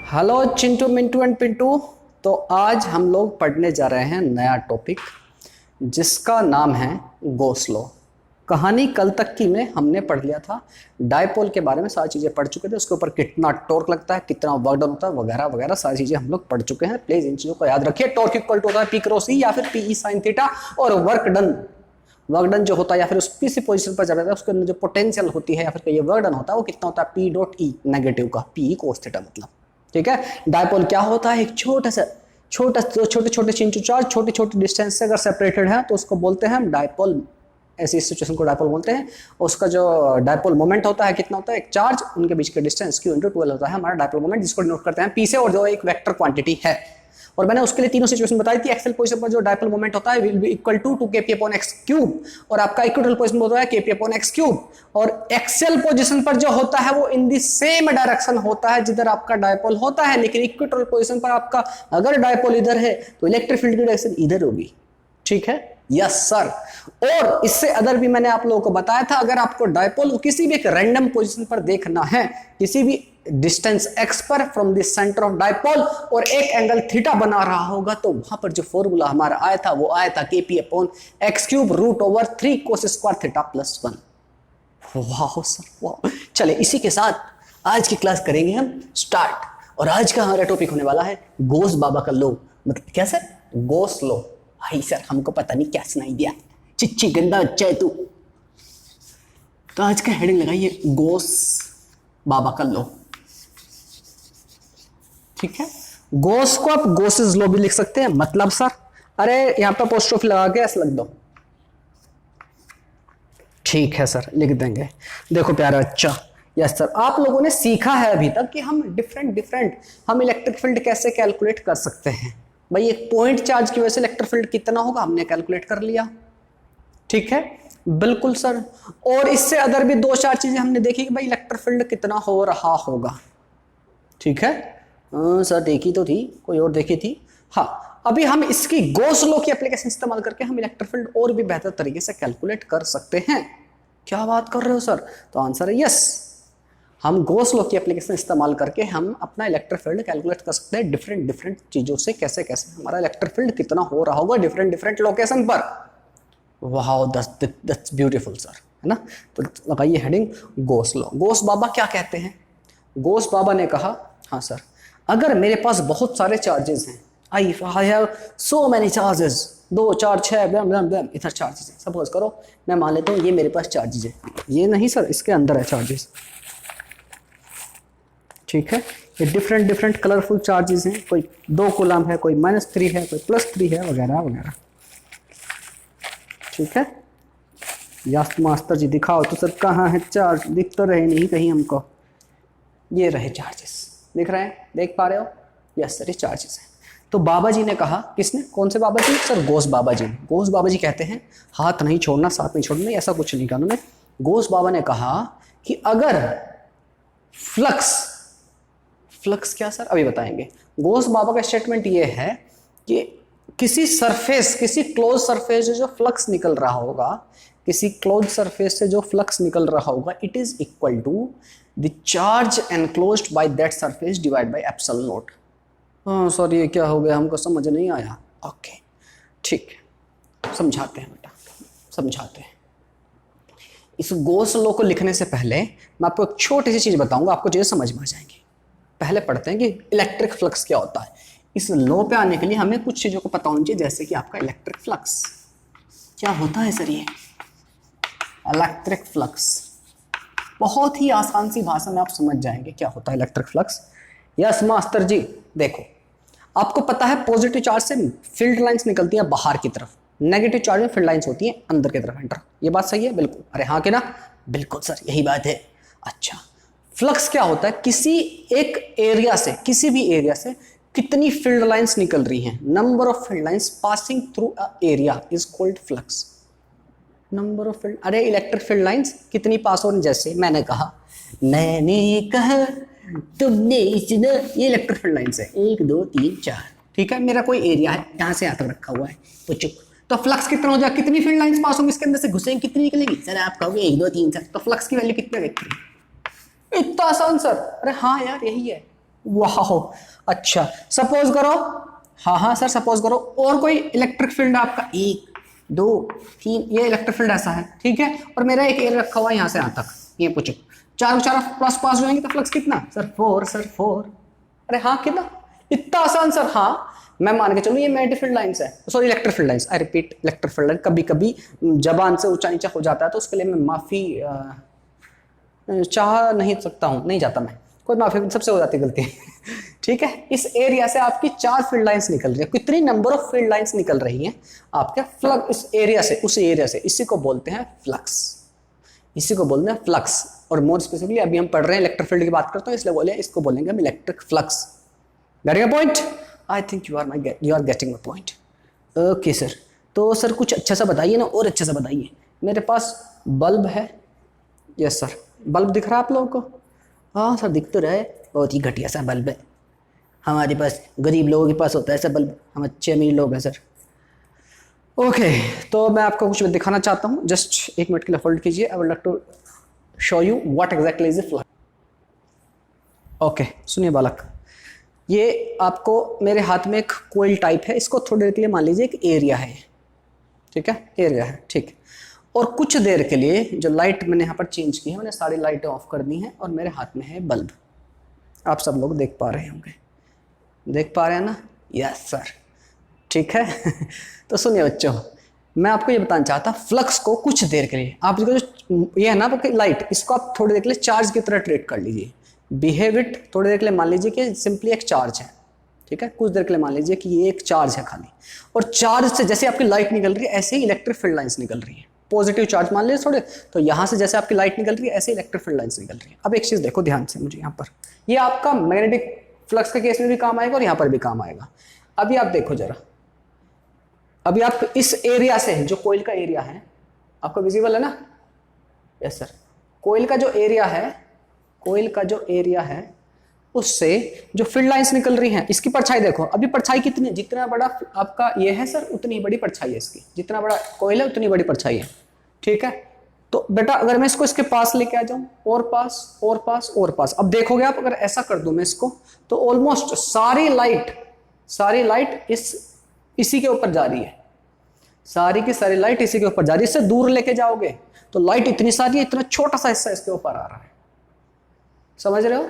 Hello Chintu Mintu and Pintu. तो आज हम लोग पढ़ने जा रहे हैं नया टॉपिक जिसका नाम है गॉस लॉ। कहानी कल तक की में हमने पढ़ लिया था, डायपोल के बारे में सारी चीज़ें पढ़ चुके थे, उसके ऊपर कितना टॉर्क लगता है, कितना वर्क डन होता है, वगैरह वगैरह सारी चीज़ें हम लोग पढ़ चुके हैं। प्लीज इन चीज़ों को याद रखिए। टॉर्क इक्वल टू होता है पी क्रॉस ई या फिर पी ई साइन थीटा, और वर्क डन जो होता है या फिर उस पी सी पोजीशन पर जब रहता है उसके अंदर जो पोटेंशियल होती है या फिर ये वर्क डन होता है वो कितना होता है पी डॉट ई नेगेटिव का, पी ई कोस थीटा मतलब। ठीक है, डायपोल क्या होता है? एक छोटे छोटे चिंटू चार्ज छोटी छोटी डिस्टेंस से अगर सेपरेटेड है तो उसको बोलते हैं हम डायपोल। ऐसी सिचुएशन को डायपोल बोलते हैं। उसका जो डायपोल मोमेंट होता है कितना होता है? एक चार्ज उनके बीच के डिस्टेंस q × 12 होता है हमारा डायपोल मोमेंट, जिसको डिनोट करते हैं p से, और जो एक वेक्टर क्वांटिटी है। और मैंने उसके लिए तीनों सिचुएशन बताई थी। एक्सेल पोजीशन पर जो डायपोल मोमेंट होता है will be equal to kp/x³, और आपका इक्वेटोरियल पोजीशन होता है kp/x³, और एक्सेल पोजीशन पर जो होता है वो इन द सेम डायरेक्शन होता है जिधर आपका डायपोल होता है, लेकिन इक्वेटोरियल पोजीशन पर आपका अगर डायपोल इधर है तो इलेक्ट्रिक फील्ड की डायरेक्शन इधर होगी। ठीक है, यस सर। और इससे अदर भी मैंने आप लोगों को बताया था, अगर आपको डायपोल किसी भी एक रैंडम पोजीशन पर देखना है, किसी भी डिस्टेंस x पर from the centre of dipole, और एक एंगल थीटा बना रहा होगा, तो वहां पर जो फॉर्मूला हमारा आया था वो आया था kp/x³ √3 cos² थीटा +1। वाह सर वाह। चले इसी के साथ आज की क्लास करेंगे हम स्टार्ट। और आज का हमारा टॉपिक होने वाला है गॉस बाबा का लॉ। मतलब क्या सर? Gauss law. भाई सर हमको पता नहीं क्या सुनाई दिया, चिच्ची गंदा बच्चा है तू। तो आज का हेडिंग लगाइए गॉस बाबा का लॉ। ठीक है, गॉस को आप गॉसेस लॉ भी लिख सकते हैं। मतलब सर, अरे यहां पर अपोस्ट्रोफी लगा के ऐसे लग दो। ठीक है सर, लिख देंगे। देखो प्यारा बच्चा, यस सर, आप लोगों ने सीखा है अभी तक कि हम डिफरेंट हम इलेक्ट्रिक फील्ड कैसे कैलकुलेट कर सकते हैं। भाई एक पॉइंट चार्ज की वजह से इलेक्ट्रिक फील्ड कितना होगा हमने कैलकुलेट कर लिया। ठीक है, बिल्कुल सर। और इससे अदर भी दो चार चीजें हमने देखी कि भाई इलेक्ट्रिक फील्ड कितना हो रहा होगा। ठीक है सर, देखी तो थी, कोई और देखी थी। हाँ, अभी हम इसकी गॉस लॉ की एप्लीकेशन इस्तेमाल करके हम इलेक्ट्रिक फील्ड और भी बेहतर तरीके से कैलकुलेट कर सकते हैं। क्या बात कर रहे हो सर? तो आंसर है यस। हम गॉस लॉ की एप्लीकेशन इस्तेमाल करके हम अपना इलेक्ट्रिक फील्ड कैलकुलेट कर सकते हैं डिफरेंट चीजों से, कैसे हमारा इलेक्ट्रिक फील्ड कितना हो रहा होगा डिफरेंट लोकेशन पर। वाह, दैट्स ब्यूटीफुल सर, है ना। तो लगाइए हेडिंग गॉस लॉ। गॉस बाबा क्या कहते हैं? गॉस बाबा ने कहा, हाँ सर, अगर मेरे पास बहुत सारे चार्जेस हैं, I have so many charges, 2 4 6 इधर चार्जेस हैं। सपोज करो मैं मान लेता हूँ ये मेरे पास चार्जेस है, ये नहीं सर, इसके अंदर है चार्जेस। ठीक है, ये डिफरेंट कलरफुल चार्जेस हैं, कोई 2 कूलम है, कोई -3 है, कोई +3 है, वगैरह वगैरह। ठीक है, यस मास्टर जी दिखाओ तो सर, कहाँ है चार्ज? दिख तो रहे नहीं कहीं हमको। ये रहे चार्जेस, दिख रहे हैं, देख पा रहे हो? यस सर, ये चार्जेस हैं। तो बाबा जी ने कहा, किसने? कौन से बाबा जी? सर गॉस बाबा जी। गॉस बाबा जी कहते हैं हाथ नहीं छोड़ना, साथ नहीं छोड़ना, ऐसा कुछ नहीं कहा उन्होंने। गॉस बाबा ने कहा कि अगर फ्लक्स क्या सर? अभी बताएंगे। गॉस बाबा का स्टेटमेंट ये है कि किसी सरफेस, किसी क्लोज सरफेस से जो फ्लक्स निकल रहा होगा, किसी क्लोज सरफेस से जो फ्लक्स निकल रहा होगा, it is equal to the charge enclosed by that surface divide by epsilon naught. हाँ सर, ये क्या हो गया, हमको समझ नहीं आया। ओके ठीक है, समझाते हैं बेटा, समझाते हैं। इस गॉस लॉ को लिखने से पहले मैं आपको एक छोटी सी चीज बताऊंगा, आपको चीजें समझ में आ जाएंगी। पहले पढ़ते हैं कि इलेक्ट्रिक फ्लक्स क्या होता है। इस लॉ पे आने के लिए हमें कुछ चीजों को पता होनी चाहिए, जैसे कि आपका इलेक्ट्रिक फ्लक्स क्या होता है सर। ये इलेक्ट्रिक फ्लक्स बहुत ही आसान सी भाषा में आप समझ जाएंगे क्या होता है इलेक्ट्रिक फ्लक्स। यस मास्टर जी, देखो आपको पता है पॉजिटिव चार्ज से फील्ड लाइंस निकलती हैं बाहर की तरफ, नेगेटिव चार्ज में फील्ड लाइंस होती हैं अंदर की तरफ एंटर। ये बात सही है? बिल्कुल। अरे हाँ कि ना? बिल्कुल सर, यही बात है। अच्छा, फ्लक्स क्या होता है? किसी एक एरिया से, किसी भी एरिया से कितनी फील्ड लाइंस निकल रही हैं, number of field lines passing through a area is called flux. Number of field, अरे इलेक्ट्रिक फील्ड लाइंस कितनी पास हो रही, जैसे मैंने कहा, मैंने कहा तुमने सुना, ये इलेक्ट्रिक फील्ड लाइंस है 1 2 3 4। ठीक है, मेरा कोई एरिया है, यहाँ से यहाँ तक रखा हुआ है, तो चुप, तो फ्लक्स कितना हो जाएगा? कितनी फील्ड लाइंस पास होंगी इसके अंदर से, घुसेंगी, कितनी निकलेगी सर? आप कहोगे 1 2 3 4, तो फ्लक्स की वैल्यू कितनी होगी? इतना आसान सर? अरे हाँ यार, यही है। वाह, अच्छा सपोज करो, हाँ हाँ सर सपोज करो और कोई इलेक्ट्रिक फील्ड आपका 1 2 3, ये इलेक्ट्रिक फील्ड ऐसा है, ठीक है, और मेरा एक एयर रखा हुआ है यहाँ से यहाँ तक, ये पूछो चारों चारों प्लस पास जाएंगे तो फ्लक्स कितना सर 4, सर 4। अरे हाँ कितना, इतना आसान सर। हाँ मैं मान के चलूँ ये मैग्नेटिक फील्ड लाइंस है, sorry electric field lines, I repeat electric field line. कभी कभी जबान से ऊंचा नीचा हो जाता है तो उसके लिए मैं माफी चाह नहीं सकता हूँ, नहीं जाता मैं, कोई माफी, सबसे हो जाती गलती ठीक है। इस एरिया से आपकी 4 फील्ड लाइंस निकल रही है, कितनी नंबर ऑफ फील्ड लाइंस निकल रही हैं आपके फ्लक्स इस एरिया से उस एरिया से, इसी को बोलते हैं फ्लक्स, इसी को बोलते हैं फ्लक्स। और मोर स्पेसिफिकली अभी हम पढ़ रहे हैं इलेक्ट्रिक फील्ड की बात करते हैं, इसलिए बोले इसको बोलेंगे हम electric flux. Getting a point? I think you are getting a point. Okay sir, तो सर कुछ अच्छा सा बताइए ना, और अच्छा सा बताइए। मेरे पास बल्ब है, यस सर, बल्ब दिख रहा है आप लोगों को? हाँ सर दिख तो रहा है, बहुत ही घटिया सा बल्ब है, हमारे पास गरीब लोगों के पास होता है ऐसा बल्ब, हम अच्छे अमीर लोग हैं सर। ओके तो मैं आपको कुछ दिखाना चाहता हूँ, जस्ट 1 मिनट के लिए होल्ड कीजिए। I would like to show you what exactly is a flux. Okay सुनिए बालक, ये आपको मेरे हाथ में एक कोयल टाइप है, इसको थोड़ी देर के लिए मान लीजिए एक एरिया है, ठीक है, एरिया है, ठीक। और कुछ देर के लिए जो लाइट मैंने यहाँ पर चेंज की है, मैंने सारी लाइटें ऑफ कर दी हैं और मेरे हाथ में है बल्ब, आप सब लोग देख पा रहे होंगे, देख पा रहे हैं ना? यस सर, ठीक है तो सुनिए बच्चों, मैं आपको ये बताना चाहता फ्लक्स को कुछ देर के लिए, आप जो ये है ना आपकी लाइट, इसको आप थोड़ी देर के लिए चार्ज की तरह ट्रीट कर लीजिए, बिहेव इट, थोड़ी देर के लिए मान लीजिए कि सिंपली एक चार्ज है, ठीक है, कुछ देर के लिए मान लीजिए कि ये एक चार्ज है खाली, और चार्ज से जैसे आपकी लाइट निकल रही है ऐसे ही इलेक्ट्रिक फील्ड लाइंस निकल रही है, पॉजिटिव चार्ज मान लीजिए थोड़े, तो यहाँ से जैसे आपकी लाइट निकल रही है ऐसे इलेक्ट्रिक फील्ड लाइंस निकल रही है। अब एक चीज देखो ध्यान से मुझे यहाँ पर, ये आपका मैग्नेटिक फ्लक्स के केस में भी काम आएगा और यहाँ पर भी काम आएगा। अभी आप देखो जरा, अभी आप इस एरिया से, जो कोयल का एरिया है आपको विजिबल है ना? यस सर, कोयल का जो एरिया है, कोयल का जो एरिया है उससे जो फील्ड लाइंस निकल रही हैं, इसकी परछाई देखो, अभी परछाई कितनी है, जितना बड़ा आपका ये है सर उतनी बड़ी परछाई है इसकी, जितना बड़ा कोयल है उतनी बड़ी परछाई है, ठीक है। तो बेटा अगर मैं इसको इसके पास लेके आ जाऊं, और पास और पास और पास, अब देखोगे आप अगर ऐसा कर दूं मैं इसको, तो ऑलमोस्ट सारी लाइट इसी के ऊपर जा रही है, सारी की सारी लाइट इसी के ऊपर जा रही है। इससे दूर लेके जाओगे तो लाइट इतनी सारी है, इतना छोटा सा हिस्सा इसके ऊपर आ रहा है, समझ रहे हो?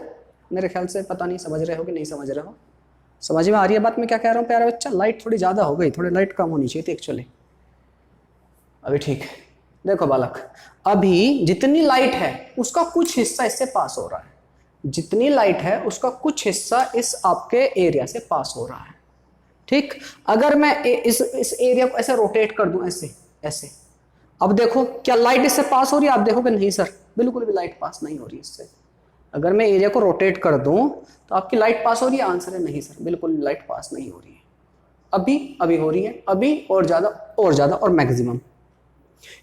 मेरे ख्याल से पता नहीं समझ रहे हो कि नहीं समझ रहे हो, समझ में आ रही है बात मैं क्या कह रहा हूँ प्यारा बच्चा? लाइट थोड़ी ज्यादा हो गई, थोड़ी लाइट कम होनी चाहिए थी एक्चुअली। अभी ठीक है, देखो बालक, अभी जितनी लाइट है उसका कुछ हिस्सा इससे पास हो रहा है, जितनी लाइट है उसका कुछ हिस्सा इस आपके एरिया से पास हो रहा है, ठीक। अगर मैं इस एरिया को ऐसे रोटेट कर दूं, ऐसे ऐसे, अब देखो क्या लाइट इससे पास हो रही है? आप देखोगे नहीं सर, बिल्कुल भी लाइट पास नहीं हो रही इससे। अगर मैं एरिया को रोटेट कर दूं तो आपकी लाइट पास हो रही है? आंसर है नहीं सर, बिल्कुल लाइट पास नहीं हो रही है। अभी हो रही है, अभी और ज्यादा और मैक्सिमम।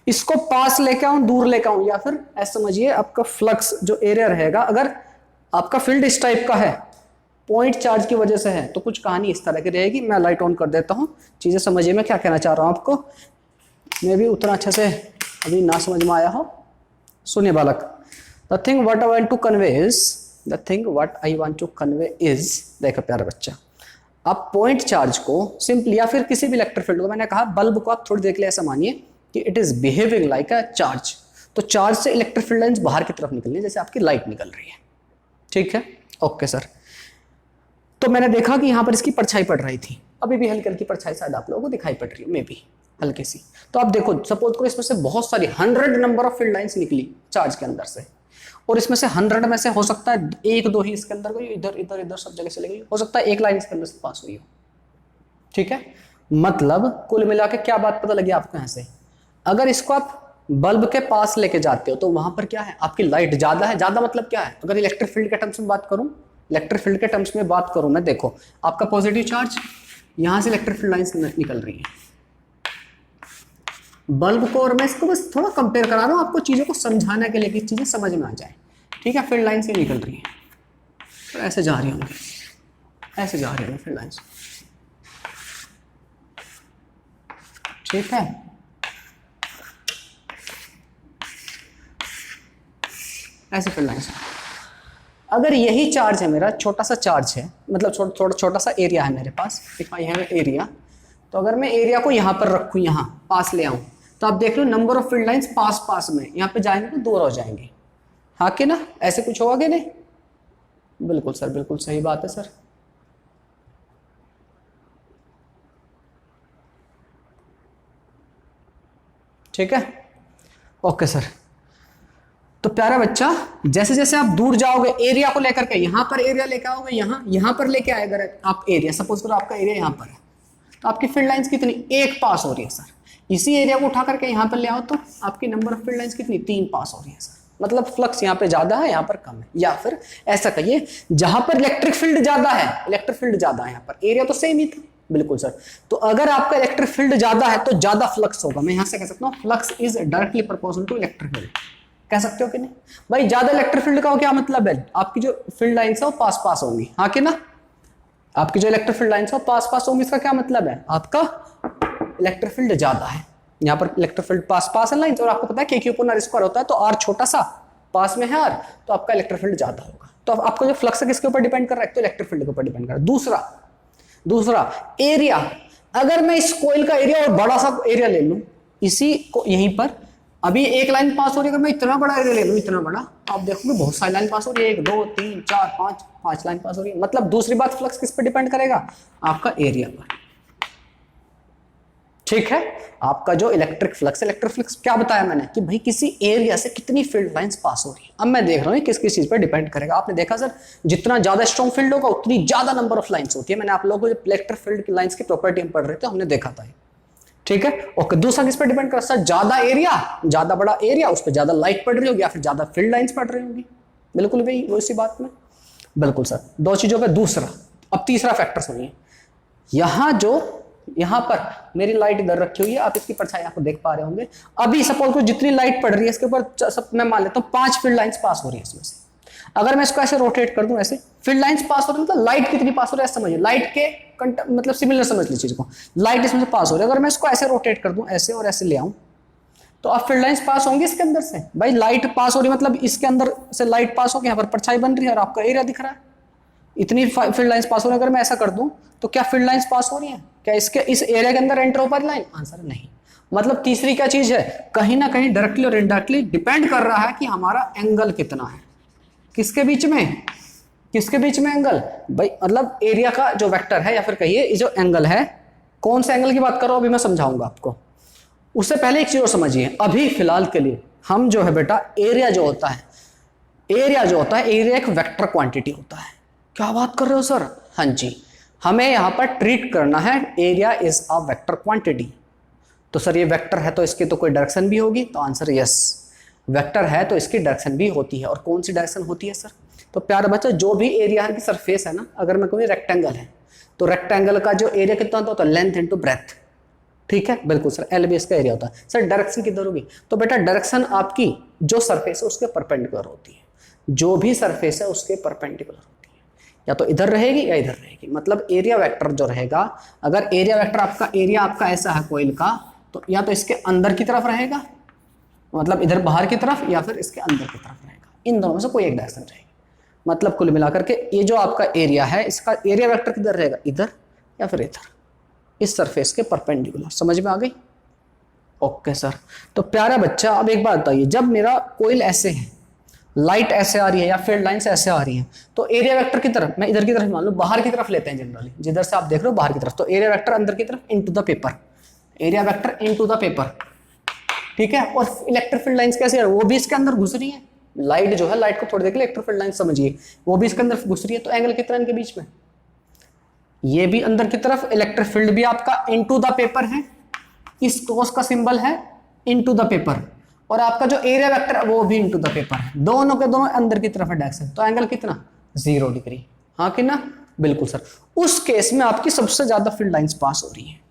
इसको पास लेके आऊं, दूर लेके आऊं, या फिर ऐसा समझिए आपका फ्लक्स जो एरिया रहेगा, अगर आपका फील्ड इस टाइप का है, पॉइंट चार्ज की वजह से है, तो कुछ कहानी इस तरह की रहेगी। मैं लाइट ऑन कर देता हूं, चीजें समझिए मैं क्या कहना चाह रहा हूं आपको, मैं भी उतना अच्छे से अभी ना समझ में आया हो। सुनिए बालक, the thing what I want to convey is, देखो प्यारा बच्चा, आप पॉइंट चार्ज को सिंपली, या फिर किसी भी इलेक्ट्रिक फील्ड को, मैंने कहा बल्ब को आप थोड़ी देर के लिए ऐसा मानिए कि it is behaving like a charge, तो चार्ज से इलेक्ट्रिक फील्ड लाइंस बाहर की तरफ निकलनी है, जैसे आपकी लाइट निकल रही है, ठीक है। ओके सर, तो मैंने देखा कि यहां पर इसकी परछाई पड़ रही थी, अभी भी हल्की हल्की परछाई शायद आप लोगों को दिखाई पड़ रही है, मे बी हल्की सी। तो आप देखो, सपोज करो इसमें से बहुत सारी 100 नंबर ऑफ फील्ड लाइंस निकली चार्ज के अंदर से, और इसमें से 100 में से हो सकता है 1-2 ही इसके अंदर गई, इधर इधर इधर सब जगह चली गई, हो सकता है एक लाइन इसके अंदर से पास हुई हो, ठीक है। मतलब कुल मिला के क्या बात पता लगी आपको यहां से, अगर इसको आप बल्ब के पास लेके जाते हो तो वहां पर क्या है, आपकी लाइट ज्यादा है। ज्यादा मतलब क्या है, अगर इलेक्ट्रिक फील्ड के टर्म्स में बात करूं, मैं देखो आपका पॉजिटिव चार्ज, यहां से इलेक्ट्रिक फील्ड लाइंस निकल रही है बल्ब को, और मैं इसको बस थोड़ा कंपेयर करा रहा हूं आपको चीजों को समझाने के लिए कि चीजें समझ में आ जाए, ठीक है। फील्ड लाइंस ही निकल रही है, तो ऐसे जा रही होंगी, ऐसे जा रही होंगी फील्ड लाइंस, ठीक है। ऐसे फील्ड लाइंस। अगर यही चार्ज है मेरा, छोटा सा चार्ज है, मतलब छोटा सा एरिया है मेरे पास, यहाँ एरिया, तो अगर मैं एरिया को यहाँ पर रखूँ, यहाँ पास ले आऊँ, तो आप देख लो number of field lines pass पास में यहाँ पे जाएंगे तो दूर हो जाएंगे, हाँ कि ना? ऐसे कुछ होगा कि नहीं? बिल्कुल सर, बिल्कुल सही बात है सर। ठीक है, ओके सर। तो प्यारा बच्चा, जैसे जैसे आप दूर जाओगे एरिया को लेकर के, यहां पर एरिया लेकर आओगे, यहां पर लेके आए, अगर आप एरिया, सपोज करो आपका एरिया यहां पर है, तो आपकी फील्ड लाइंस कितनी? एक पास हो रही है सर। इसी एरिया को उठा करके यहां पर ले आओ तो आपकी नंबर ऑफ फील्ड लाइंस कितनी? 3 पास हो रही है सर। मतलब फ्लक्स यहाँ पे ज्यादा है, यहाँ पर कम है। या फिर ऐसा कहिए, जहां पर इलेक्ट्रिक फील्ड ज्यादा है, इलेक्ट्रिक फील्ड ज्यादा है, यहाँ पर एरिया तो सेम ही था। बिल्कुल सर। तो अगर आपका इलेक्ट्रिक फील्ड ज्यादा है तो ज्यादा फ्लक्स होगा। मैं यहां से कह सकता हूँ flux is directly proportional to electric field. कह सकते हो कि नहीं भाई? ज्यादा इलेक्ट्रिक फील्ड का क्या मतलब है? आपकी जो फील्ड लाइंस है वो पास पास होंगी, हाँ कि ना? आपकी जो इलेक्ट्रिक फील्ड लाइंस है वो पास पास होंगी। इसका क्या मतलब है? आपका इलेक्ट्रिक फील्ड ज्यादा है। यहाँ पर इलेक्ट्रिक फील्ड पास पास है लाइंस, और आपको पता है के क्यू अपॉन आर स्क्वायर होता है, तो आर छोटा सा, पास में है आर, तो आपका इलेक्ट्रिक फील्ड ज्यादा होगा। तो आपको जो फ्लक्स है किसके ऊपर डिपेंड कर रहा है? तो इलेक्ट्रिक फील्ड के ऊपर डिपेंड कर रहा है। दूसरा एरिया। अगर मैं इस कोइल का एरिया और बड़ा सा एरिया ले लूं, इसी को यहीं पर अभी एक लाइन पास हो रही है, अगर मैं इतना बड़ा एरिया ले लूं, इतना बड़ा, आप देखोगे बहुत सारी लाइन पास हो रही है, 1 2 3 4 5 लाइन पास हो रही है। मतलब दूसरी बात, फ्लक्स किस पर डिपेंड करेगा? आपका एरिया पर। ठीक है, आपका जो इलेक्ट्रिक फ्लक्स क्या बताया मैंने कि भाई किसी एरिया से कितनी फील्ड लाइंस पास हो रही है। अब मैं देख रहा हूँ किस किस चीज पर डिपेंड करेगा। आपने देखा सर, जितना ज्यादा स्ट्रॉन्ग फील्ड होगा उतनी ज्यादा नंबर ऑफ लाइंस होती है। मैंने आप लोगों को इलेक्ट्रिक फील्ड की लाइंस की प्रॉपर्टी हम पढ़ रहे थे, हमने देखा था। ठीक है, ओके। दूसरा किस पर डिपेंड कर सर? ज्यादा एरिया, ज्यादा बड़ा एरिया, उस पर ज्यादा लाइट पड़ रही होगी या फिर ज्यादा फील्ड लाइंस पड़ रही होंगी। बिल्कुल भाई, वो इसी बात में। बिल्कुल सर, दो चीजों पे। दूसरा, अब तीसरा फैक्टर सुनिए। यहां पर मेरी लाइट इधर रखी हुई है, आप इसकी परछाई आपको देख पा रहे होंगे। अभी सपोज को जितनी लाइट पड़ रही है इसके ऊपर, सब मैं मान लेता हूं 5 फील्ड लाइंस पास हो रही है इसमें से। अगर मैं इसको ऐसे रोटेट कर दूं, ऐसे फील्ड लाइंस पास हो रही है, मतलब लाइट कितनी पास हो रही है समझिए। लाइट के मतलब सिमिलर समझ लीजिए चीज को, लाइट इसमें से पास हो रही है। अगर मैं इसको ऐसे रोटेट कर दूं, ऐसे और ऐसे ले आऊं, तो अब फील्ड लाइंस पास होंगी इसके अंदर से। भाई लाइट पास हो रही है मतलब इसके अंदर से लाइट पास होगी, यहाँ पर परछाई बन रही है और आपका एरिया दिख रहा है। इतनी फील्ड लाइंस पास हो रही है। अगर मैं ऐसा कर दूं तो क्या फील्ड लाइंस पास हो रही है? क्या इसके इस एरिया के अंदर एंटर हो पा रही लाइन? आंसर नहीं। मतलब तीसरी क्या चीज है? कहीं ना कहीं डायरेक्टली और इनडायरेक्टली डिपेंड कर रहा है कि हमारा एंगल कितना है। किसके बीच में? किसके बीच में एंगल? भाई मतलब एरिया का जो वेक्टर है, या फिर कहिए ये जो एंगल है, कौन से एंगल की बात करो अभी मैं समझाऊंगा आपको। उससे पहले एक चीज और समझिए। अभी फिलहाल के लिए हम जो है बेटा, एरिया जो होता है, एरिया एक वेक्टर क्वांटिटी होता है। क्या बात कर रहे हो सर? हाँ जी, हमें यहां पर ट्रीट करना है area is a vector quantity. तो सर ये वेक्टर है तो इसकी तो कोई डायरेक्शन भी होगी, तो आंसर यस। वेक्टर है तो इसकी डायरेक्शन भी होती है। और कौन सी डायरेक्शन होती है सर? तो प्यारा बच्चा, जो भी एरिया की सरफेस है ना, अगर मैं कहूँ रेक्टेंगल है, तो रेक्टेंगल का जो एरिया कितना होता है? Length into breadth. ठीक है, बिल्कुल सर, एल बी इसका एरिया होता है। सर डायरेक्शन किधर होगी? तो बेटा डायरेक्शन आपकी जो सरफेस है उसके परपेंडिकुलर होती है। जो भी सरफेस है उसके परपेंडिकुलर होती है, या तो इधर रहेगी या इधर रहेगी। मतलब एरिया वेक्टर जो रहेगा, अगर एरिया वेक्टर आपका ऐसा है कोइल का, तो या तो इसके अंदर की तरफ रहेगा, मतलब इधर बाहर की तरफ, या फिर इसके अंदर की तरफ रहेगा। इन दोनों में से कोई एक डायरेक्शन रहेगी। मतलब कुल मिलाकर के ये जो आपका एरिया है, इसका एरिया वेक्टर किधर रहेगा? इधर या फिर इधर, इस सरफेस के परपेंडिकुलर। समझ में आ गई? Okay sir. तो प्यारा बच्चा, अब एक बात बताइए, जब मेरा कोइल ऐसे है, लाइट ऐसे आ रही है या फील्ड लाइंस ऐसे आ रही है, तो एरिया वेक्टर की तरफ, मैं इधर की तरफ मान लो, बाहर की तरफ लेते हैं जनरली, जिधर से आप देख रहे हो बाहर की तरफ, तो एरिया वेक्टर अंदर की तरफ into the paper, area vector into the paper. ठीक है। और इलेक्ट्रिक फील्ड लाइंस कैसे है? वो भी इसके अंदर घुस रही है। लाइट जो है, लाइट को थोड़ी देख ले, इलेक्ट्रिक फील्ड लाइंस समझिए, वो भी इसके अंदर घुस रही है। तो एंगल कितना इनके बीच में? ये भी अंदर की तरफ, इलेक्ट्रिक फील्ड भी आपका इनटू द पेपर है, इस क्रॉस का सिंबल है इनटू द पेपर, और आपका जो एरिया वेक्टर है वो भी इनटू द पेपर है। दोनों के दोनों अंदर की तरफ है डायरेक्शन। तो एंगल कितना? 0 डिग्री। हाँ कि ना? बिल्कुल सर। उस केस में आपकी सबसे ज्यादा फील्ड लाइंस पास हो रही है।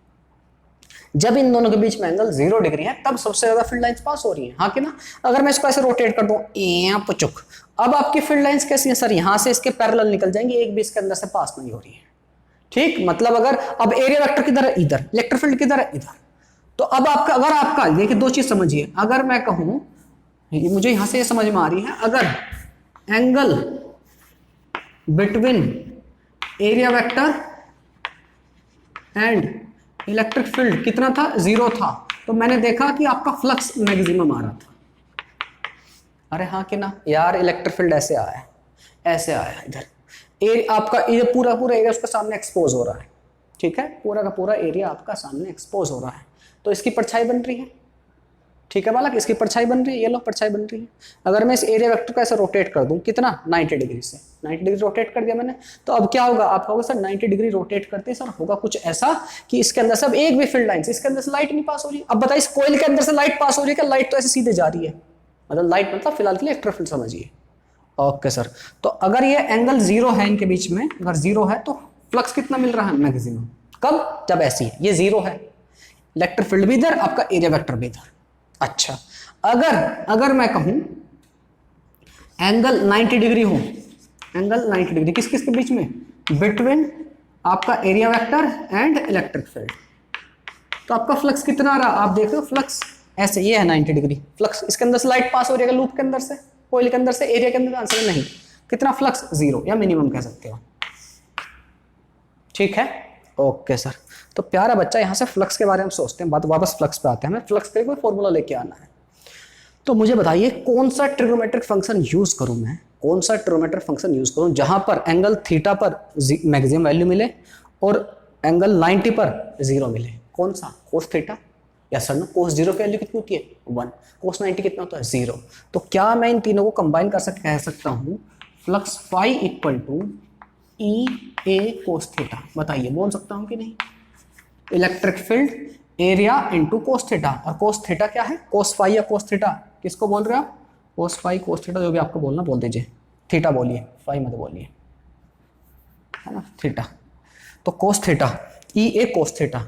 जब इन दोनों के बीच में एंगल 0 डिग्री है, तब सबसे ज्यादा फील्ड लाइंस पास हो रही है। हाँ कि ना? अगर मैं इसको ऐसे रोटेट कर दूं, पुचुक, अब आपकी फील्ड लाइंस कैसी है सर? यहां से इसके पैरेलल निकल जाएंगे, एक भी इसके अंदर से पास नहीं हो रही है। ठीक, मतलब अगर अब एरिया वेक्टर किधर है? इधर। इलेक्ट्रिक फील्ड किधर है? इधर। तो अब आपका, अगर आपका, देखिए दो चीज समझिए, अगर मैं कहूं, मुझे यहां से ये समझ में आ रही है, अगर angle between area vector and electric field कितना था, 0 था। तो मैंने देखा कि आपका फ्लक्स मैक्सिमम आ रहा था। अरे हाँ कि ना यार, इलेक्ट्रिक फील्ड ऐसे आया है, ऐसे आया है इधर, आपका ये पूरा पूरा एरिया उसका सामने एक्सपोज हो रहा है, ठीक है, पूरा का पूरा एरिया आपका सामने एक्सपोज हो रहा है, तो इसकी परछाई बन रही है, ठीक है बालक, इसकी परछाई बन रही है, ये लो परछाई बन रही है। अगर मैं इस एरिया वेक्टर को ऐसे रोटेट कर दूं, कितना 90 डिग्री से, 90 डिग्री रोटेट कर दिया मैंने, तो अब क्या होगा, आप कहोगे सर 90 डिग्री रोटेट करते सर होगा कुछ ऐसा कि इसके अंदर सब एक भी फील्ड लाइन से इसके अंदर से लाइट नहीं पास हो रही। अब बताइए इस कोयल के अंदर से लाइट पास हो रही है क्या? लाइट तो ऐसे सीधे जा रही है, मतलब लाइट मतलब फिलहाल के लिए इलेक्ट्रिक फील्ड समझिए। ओके सर, तो अगर ये एंगल 0 है इनके बीच में, अगर 0 है तो फ्लक्स कितना मिल रहा है, मैक्सिमम। कब? जब ऐसी है, ये 0 है, इलेक्ट्रिक फील्ड भी इधर, आपका एरिया वेक्टर भी इधर। अच्छा, अगर मैं कहूं एंगल 90 डिग्री हो, एंगल 90 डिग्री किस किस के बीच में, बिटवीन आपका area vector and electric field, तो आपका फ्लक्स कितना आ रहा, आप देख रहे हो फ्लक्स ऐसे, ये है 90 डिग्री फ्लक्स, इसके अंदर से लाइट पास हो रही है लूप के अंदर से, कोयल के अंदर से, एरिया के अंदर आंसर नहीं, कितना फ्लक्स, 0 या मिनिमम कह सकते हो, ठीक है। ओके सर, तो प्यारा बच्चा यहाँ से फ्लक्स के बारे में सोचते हैं, बात वापस फ्लक्स पे आते हैं, हमें फ्लक्स के लिए कोई फॉर्मूला लेके आना है। तो मुझे बताइए कौन सा ट्रिग्नोमेट्रिक फंक्शन यूज करूं मैं, कौन सा ट्रिग्नोमेट्रिक फंक्शन यूज करूं जहां पर एंगल थीटा पर मैक्सिमम वैल्यू मिले और एंगल 90 पर 0 मिले, कौन सा, कोस थीटा या सर ना, कोस 0 की वैल्यू कितनी होती है 1, कोस 90 कितना होता है 0। तो क्या मैं इन तीनों को कंबाइन कह सकता हूं, flux phi equal to E A cos theta, बताइए बोल सकता हूं कि नहीं। Electric field area into cos theta, और कोस थीटा क्या है, कोस फाई या कोस थीटा, किसको बोल रहे हो आप, कोस फाई कोस थीटा, जो भी आपको बोलना बोल दीजिए, थीटा बोलिए, फाई मत बोलिए, है ना, थीटा। तो cos theta E A cos theta,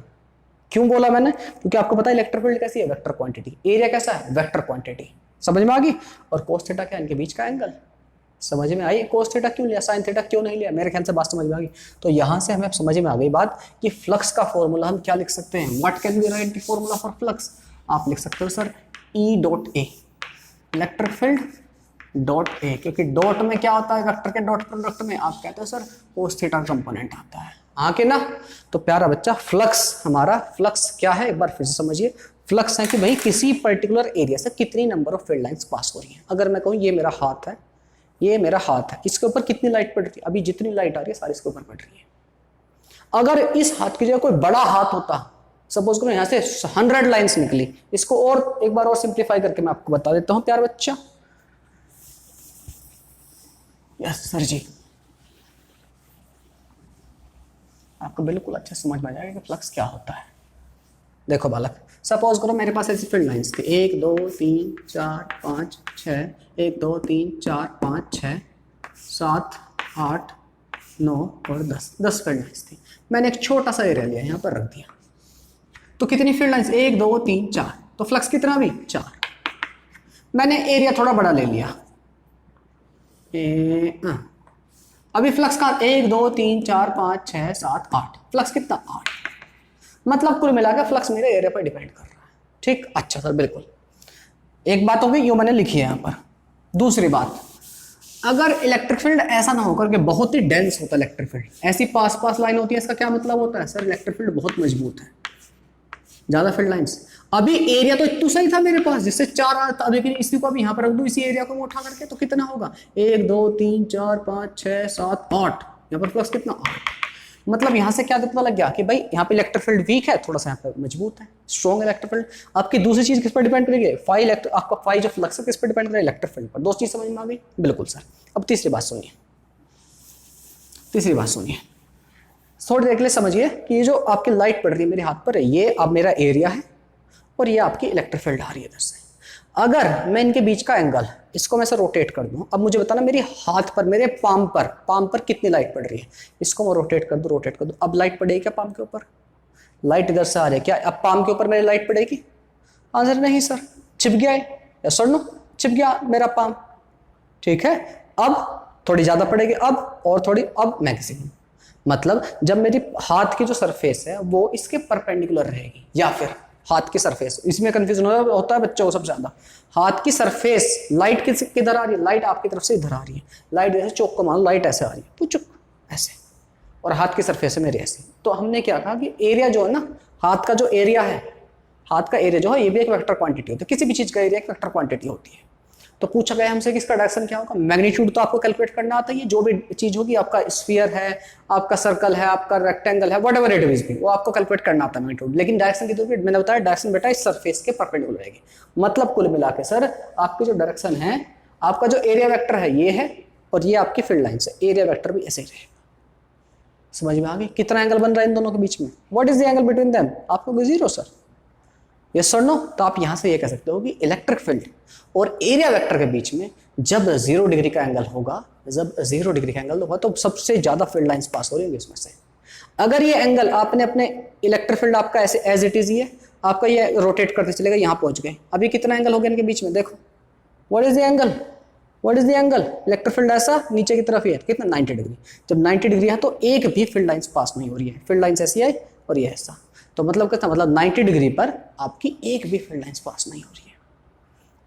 क्यों बोला मैंने, क्योंकि आपको पता है इलेक्ट्रिक फील्ड कैसी है, वेक्टर क्वांटिटी, एरिया कैसा है, वेक्टर क्वांटिटी, समझ में आ गई। और कोस थीटा क्या, इनके बीच का एंगल, समझ में आई। कोस थीटा क्यों लिया, साइन थीटा क्यों नहीं लिया, मेरे ख्याल से बात समझ में आ गई। तो यहां से हमें समझ में आ गई बात कि फ्लक्स का फॉर्मूला हम क्या लिख सकते हैं, what can be right formula for flux, आप लिख सकते हो sir E dot A, electric field dot A, क्योंकि डॉट में क्या होता है, वेक्टर के डॉट प्रोडक्ट में आप कहते हो सर कोस थीटा कंपोनेंट आता है, हाँ कि ना। तो प्यारा बच्चा फ्लक्स, हमारा फ्लक्स क्या है, एक बार फिर से समझिए, फ्लक्स है कि भाई किसी पर्टिकुलर एरिया से कितनी number of field lines pass हो रही है। अगर मैं कहूँ ये मेरा हाथ है, ये मेरा हाथ है, इसके ऊपर कितनी लाइट पड़ रही है, अभी जितनी लाइट आ रही है सारी इसके ऊपर पड़ रही है। अगर इस हाथ की जगह कोई बड़ा हाथ होता, सपोज करो यहाँ से 100 लाइंस निकली, इसको और एक बार और सिंप्लीफाई करके मैं आपको बता देता हूँ प्यार बच्चा। यस सर जी, आपको बिल्कुल अच्छा समझ में आ जाएगा कि फ्लक्स क्या होता है। देखो बालक, सपोज करो मेरे पास ऐसी फील्ड लाइंस थी 1 2 3 4 5 6, 1 2 3 4 5 6 7 8 9 और 10 फील्ड लाइंस थी। मैंने एक छोटा सा एरिया लिया, यहाँ पर रख दिया, तो कितनी फील्ड लाइंस, 1 2 3 4, तो फ्लक्स कितना भी 4। मैंने एरिया थोड़ा बड़ा ले लिया, अभी फ्लक्स का 1 2 3 4 5 6 7 8, फ्लक्स कितना 8, मतलब कुल मिलाकर फ्लक्स मेरे एरिया पर डिपेंड कर रहा है, ठीक। अच्छा सर बिल्कुल, एक बात हो गई, यो मैंने लिखी है यहाँ पर। दूसरी बात, अगर इलेक्ट्रिक फील्ड ऐसा ना होकर के बहुत ही डेंस होता इलेक्ट्रिक फील्ड, ऐसी पास पास लाइन होती है, इसका क्या मतलब होता है, सर इलेक्ट्रिक फील्ड बहुत मजबूत है, ज्यादा फील्ड लाइंस। अभी एरिया तो इतना सही था मेरे पास जिससे 4 आ था, लेकिन इसी को अभी यहाँ पर रख दूं, इसी एरिया को उठा करके, तो कितना होगा 1 2 3 4 5 6 7 8, यहाँ पर फ्लक्स कितना 8। मतलब यहाँ से क्या पता लग गया कि भाई यहाँ पे इलेक्ट्रिक फील्ड वीक है, थोड़ा सा यहाँ पे मजबूत है, स्ट्रॉन्ग इलेक्ट्रिक फील्ड। आपकी दूसरी चीज किस पर डिपेंड करेगी, आपका फाई जो फ्लक्स है किस पर डिपेंड करेगा, इलेक्ट्रिक फील्ड पर। दो चीज समझ में आ गई, बिल्कुल सर। अब तीसरी बात सुनिए, तीसरी बात सुनिए, थोड़ी देर के लिए समझिए कि ये जो आपकी लाइट पड़ रही है मेरे हाथ पर, ये अब मेरा एरिया है और ये आपकी इलेक्ट्रिक फील्ड आ रही है इधर से। अगर मैं इनके बीच का एंगल, इसको मैं से रोटेट कर दूं, अब मुझे बताना मेरे हाथ पर, मेरे पाम पर कितनी लाइट पड़ रही है, इसको मैं रोटेट कर दूं। अब लाइट पड़ेगी क्या पाम के ऊपर, लाइट इधर से आ रही है क्या, अब पाम के ऊपर मेरी लाइट पड़ेगी, आंसर नहीं सर, छिप गया है, या सर नो छिप गया मेरा पाम, ठीक है। अब थोड़ी ज्यादा पड़ेगी, अब और थोड़ी, अब मैक्सिमम, मतलब जब मेरी हाथ की जो सरफेस है वो इसके परपेंडिकुलर रहेगी, या फिर हाथ की सरफेस, इसमें कंफ्यूजन होता है बच्चों को सबसे ज्यादा। हाथ की सरफेस, लाइट किधर आ रही है, लाइट आपकी तरफ से इधर आ रही है, लाइट जैसे चौक को मान लो, लाइट ऐसे आ रही है, पुचुक ऐसे, और हाथ की सरफेस है मेरी ऐसी। तो हमने क्या कहा कि एरिया जो है ना, हाथ का जो एरिया है, हाथ का एरिया जो है ये भी एक वेक्टर क्वांटिटी होती है, किसी भी चीज का एरिया एक वेक्टर क्वांटिटी होती है। तो पूछा गया हमसे कि इसका डायरेक्शन क्या होगा, मैग्नीट्यूड तो आपको कैलकुलेट करना आता है, जो भी चीज होगी, आपका स्फीयर है, आपका सर्कल है, आपका रेक्टेंगल है, व्हाटएवर इट इज भी, वो आपको कैलकुलेट करना आता है मैग्नीट्यूड। लेकिन डायरेक्शन की तो मैंने बताया डायरेक्शन बेटा इस सरफेस के परपेंडिकुलर रहेगी। मतलब कुल मिला के सर आपकी जो डायरेक्शन है, आपका जो एरिया वेक्टर है ये है, और ये आपकी फील्ड लाइन है, एरिया वेक्टर भी ऐसे ही रहेगा। समझ में आ गई? कितना एंगल बन रहा है इन दोनों के बीच में? What is the angle between them? आप लोग जीरो सर, यस और नो? तो आप यहां से ये कह सकते हो कि इलेक्ट्रिक फील्ड और एरिया वेक्टर के बीच में जब 0 डिग्री का एंगल होगा, जब 0 डिग्री का एंगल होगा, तो सबसे ज्यादा फील्ड लाइंस पास हो रही होंगी इसमें से। अगर ये एंगल आपने अपने इलेक्ट्रिक फील्ड आपका ऐसे एज इट इज ही है, आपका ये रोटेट करते चलेगा, यहां पहुंच गए, अभी कितना एंगल हो गया इनके बीच में? देखो what is the angle, what is the angle? Electric field ऐसा नीचे की तरफ ही है, कितना 90 डिग्री। जब 90 डिग्री है तो एक भी फील्ड लाइंस पास नहीं हो रही है, फील्ड लाइंस ऐसी है और ये ऐसा। तो मतलब कितना, मतलब 90 डिग्री पर आपकी एक भी फील्ड लाइंस पास नहीं हो रही है।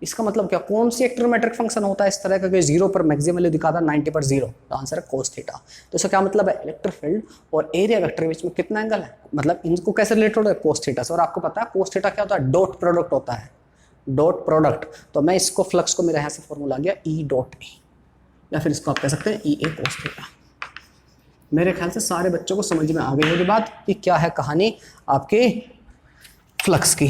इसका मतलब क्या, कौन सी एक ट्रिग्नोमेट्रिक फंक्शन होता है इस तरह का कि 0 पर मैक्सिमम वैल्यू दिखाता है, 90 पर 0? तो आंसर है cos थीटा। तो इसका क्या मतलब है, इलेक्ट्रिक फील्ड और एरिया वेक्टर के बीच में कितना एंगल है, मतलब इनको कैसे रिलेटेड होता है, cos थीटा से। और आपको पता है cos थीटा क्या होता है, डॉट प्रोडक्ट होता है, डॉट प्रोडक्ट। तो मैं इसको फ्लक्स को मेरे यहाँ से फॉर्मूला आ गया E डॉट ए, या फिर इसको आप कह सकते हैं ई ए cos थीटा। मेरे ख्याल से सारे बच्चों को समझ में आ गई होगी बात कि क्या है कहानी आपके फ्लक्स की।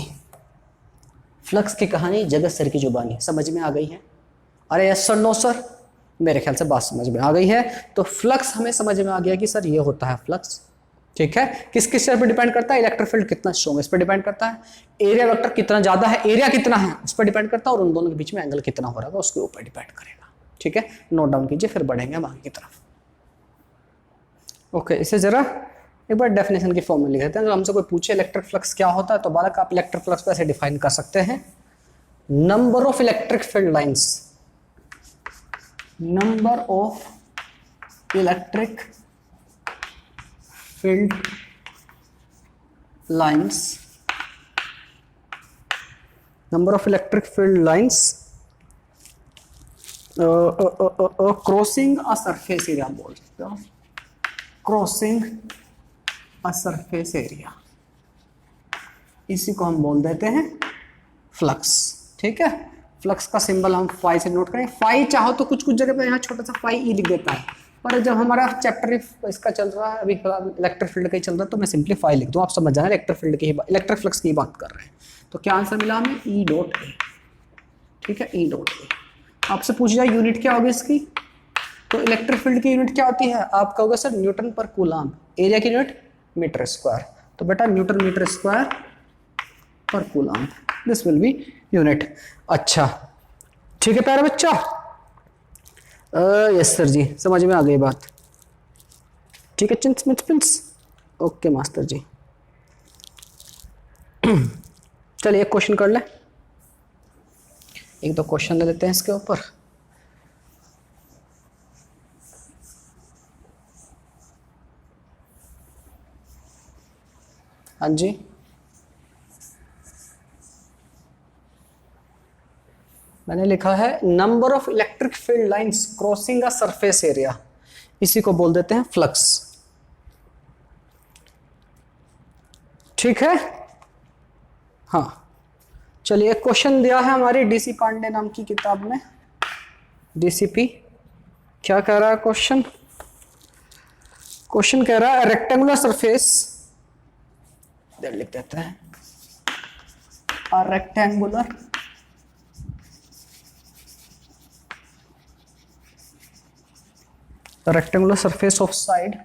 फ्लक्स की कहानी जगत सर की जुबानी समझ में आ गई है? अरे यस सर, नो सर? मेरे ख्याल से बात समझ में आ गई है। तो फ्लक्स हमें समझ में आ गया कि सर ये होता है फ्लक्स, ठीक है। किस किस चीज पर डिपेंड करता है, इलेक्ट्रिक फील्ड कितना स्ट्रॉन्ग है इस पर डिपेंड करता है, एरिया वेक्टर कितना ज्यादा है, एरिया कितना है उस पर डिपेंड करता है, और उन दोनों के बीच में एंगल कितना हो रहा है उसके ऊपर डिपेंड करेगा, ठीक है। नोट डाउन कीजिए, फिर बढ़ेंगे हम आगे की तरफ। ओके, इसे जरा एक बार डेफिनेशन की फॉर्म में लिख देते हैं। तो हमसे कोई पूछे इलेक्ट्रिक फ्लक्स क्या होता है, तो बालक आप इलेक्ट्रिक फ्लक्स को ऐसे डिफाइन कर सकते हैं, number of electric field lines, number of electric field lines, number of electric field lines crossing a surface area बोल सकते हो, क्रॉसिंग अ सरफेस एरिया, इसी को हम बोल देते हैं फ्लक्स, ठीक है। फ्लक्स का सिंबल हम फाई से नोट करें। फाई चाहो तो कुछ कुछ जगह पे यहाँ छोटा सा फाई ई लिख देता है, पर जब हमारा चैप्टर इसका चल रहा है, अभी इलेक्ट्रिक फील्ड का ही चल रहा है, तो मैं सिंपली फाई लिख दूँ, आप समझ जाना इलेक्ट्रिक फील्ड की, इलेक्ट्रिक फ्लक्स की बात कर रहे हैं। तो क्या आंसर मिला हमें, ई डॉट ए, ठीक है, ई डॉट ए। आपसे पूछ जाए यूनिट क्या होगी इसकी, तो इलेक्ट्रिक फील्ड की यूनिट क्या होती है, आप कहोगे सर न्यूटन पर कूलम्ब, एरिया की यूनिट मीटर स्क्वायर, तो बेटा न्यूटन मीटर स्क्वायर पर coulomb, this will B unit. अच्छा ठीक है प्यारा बच्चा, यस सर जी, समझ में आ गई बात, ठीक है चिंस मिच पिंस, ओके मास्टर जी। चलिए एक क्वेश्चन कर ले, एक दो क्वेश्चन ले लेते हैं इसके ऊपर। हाँ जी, मैंने लिखा है number of electric field lines crossing a surface area, इसी को बोल देते हैं फ्लक्स, ठीक है। हाँ चलिए, एक क्वेश्चन दिया है हमारी डीसी पांडे नाम की किताब में, डीसीपी, क्या कह रहा है क्वेश्चन, क्वेश्चन कह रहा है रेक्टेंगुलर सरफेस, इधर लिख देते हैं, a rectangular surface of side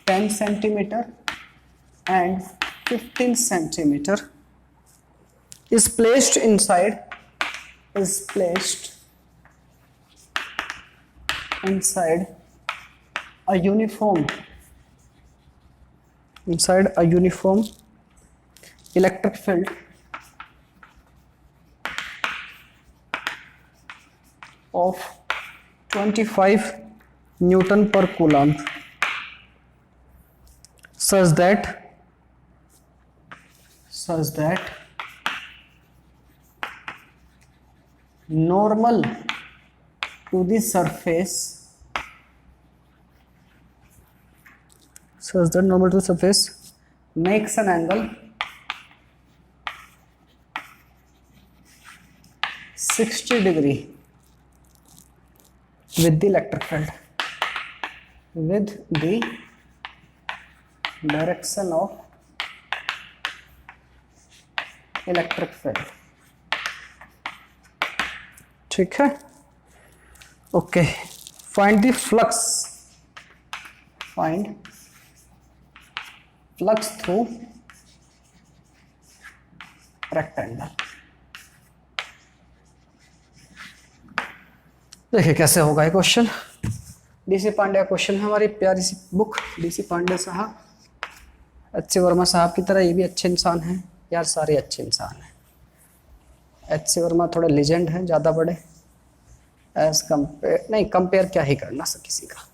10 centimeter and 15 centimeter is placed inside a uniform electric field of 25 Newton per coulomb such that such that normal to the surface makes an angle 60 degree with the electric field, with the direction of electric field. ठीक है, okay. Find the flux, find flux through rectangle. देखिए कैसे होगा ये question. DC Pandey question है, हमारी प्यारी सी book DC Pandey साहब, एच सी वर्मा साहब की तरह ये भी अच्छे इंसान हैं यार, सारे अच्छे इंसान हैं। एच सी वर्मा थोड़े लेजेंड हैं, ज़्यादा बड़े एज कंपेयर, नहीं कंपेयर क्या ही करना सब किसी का।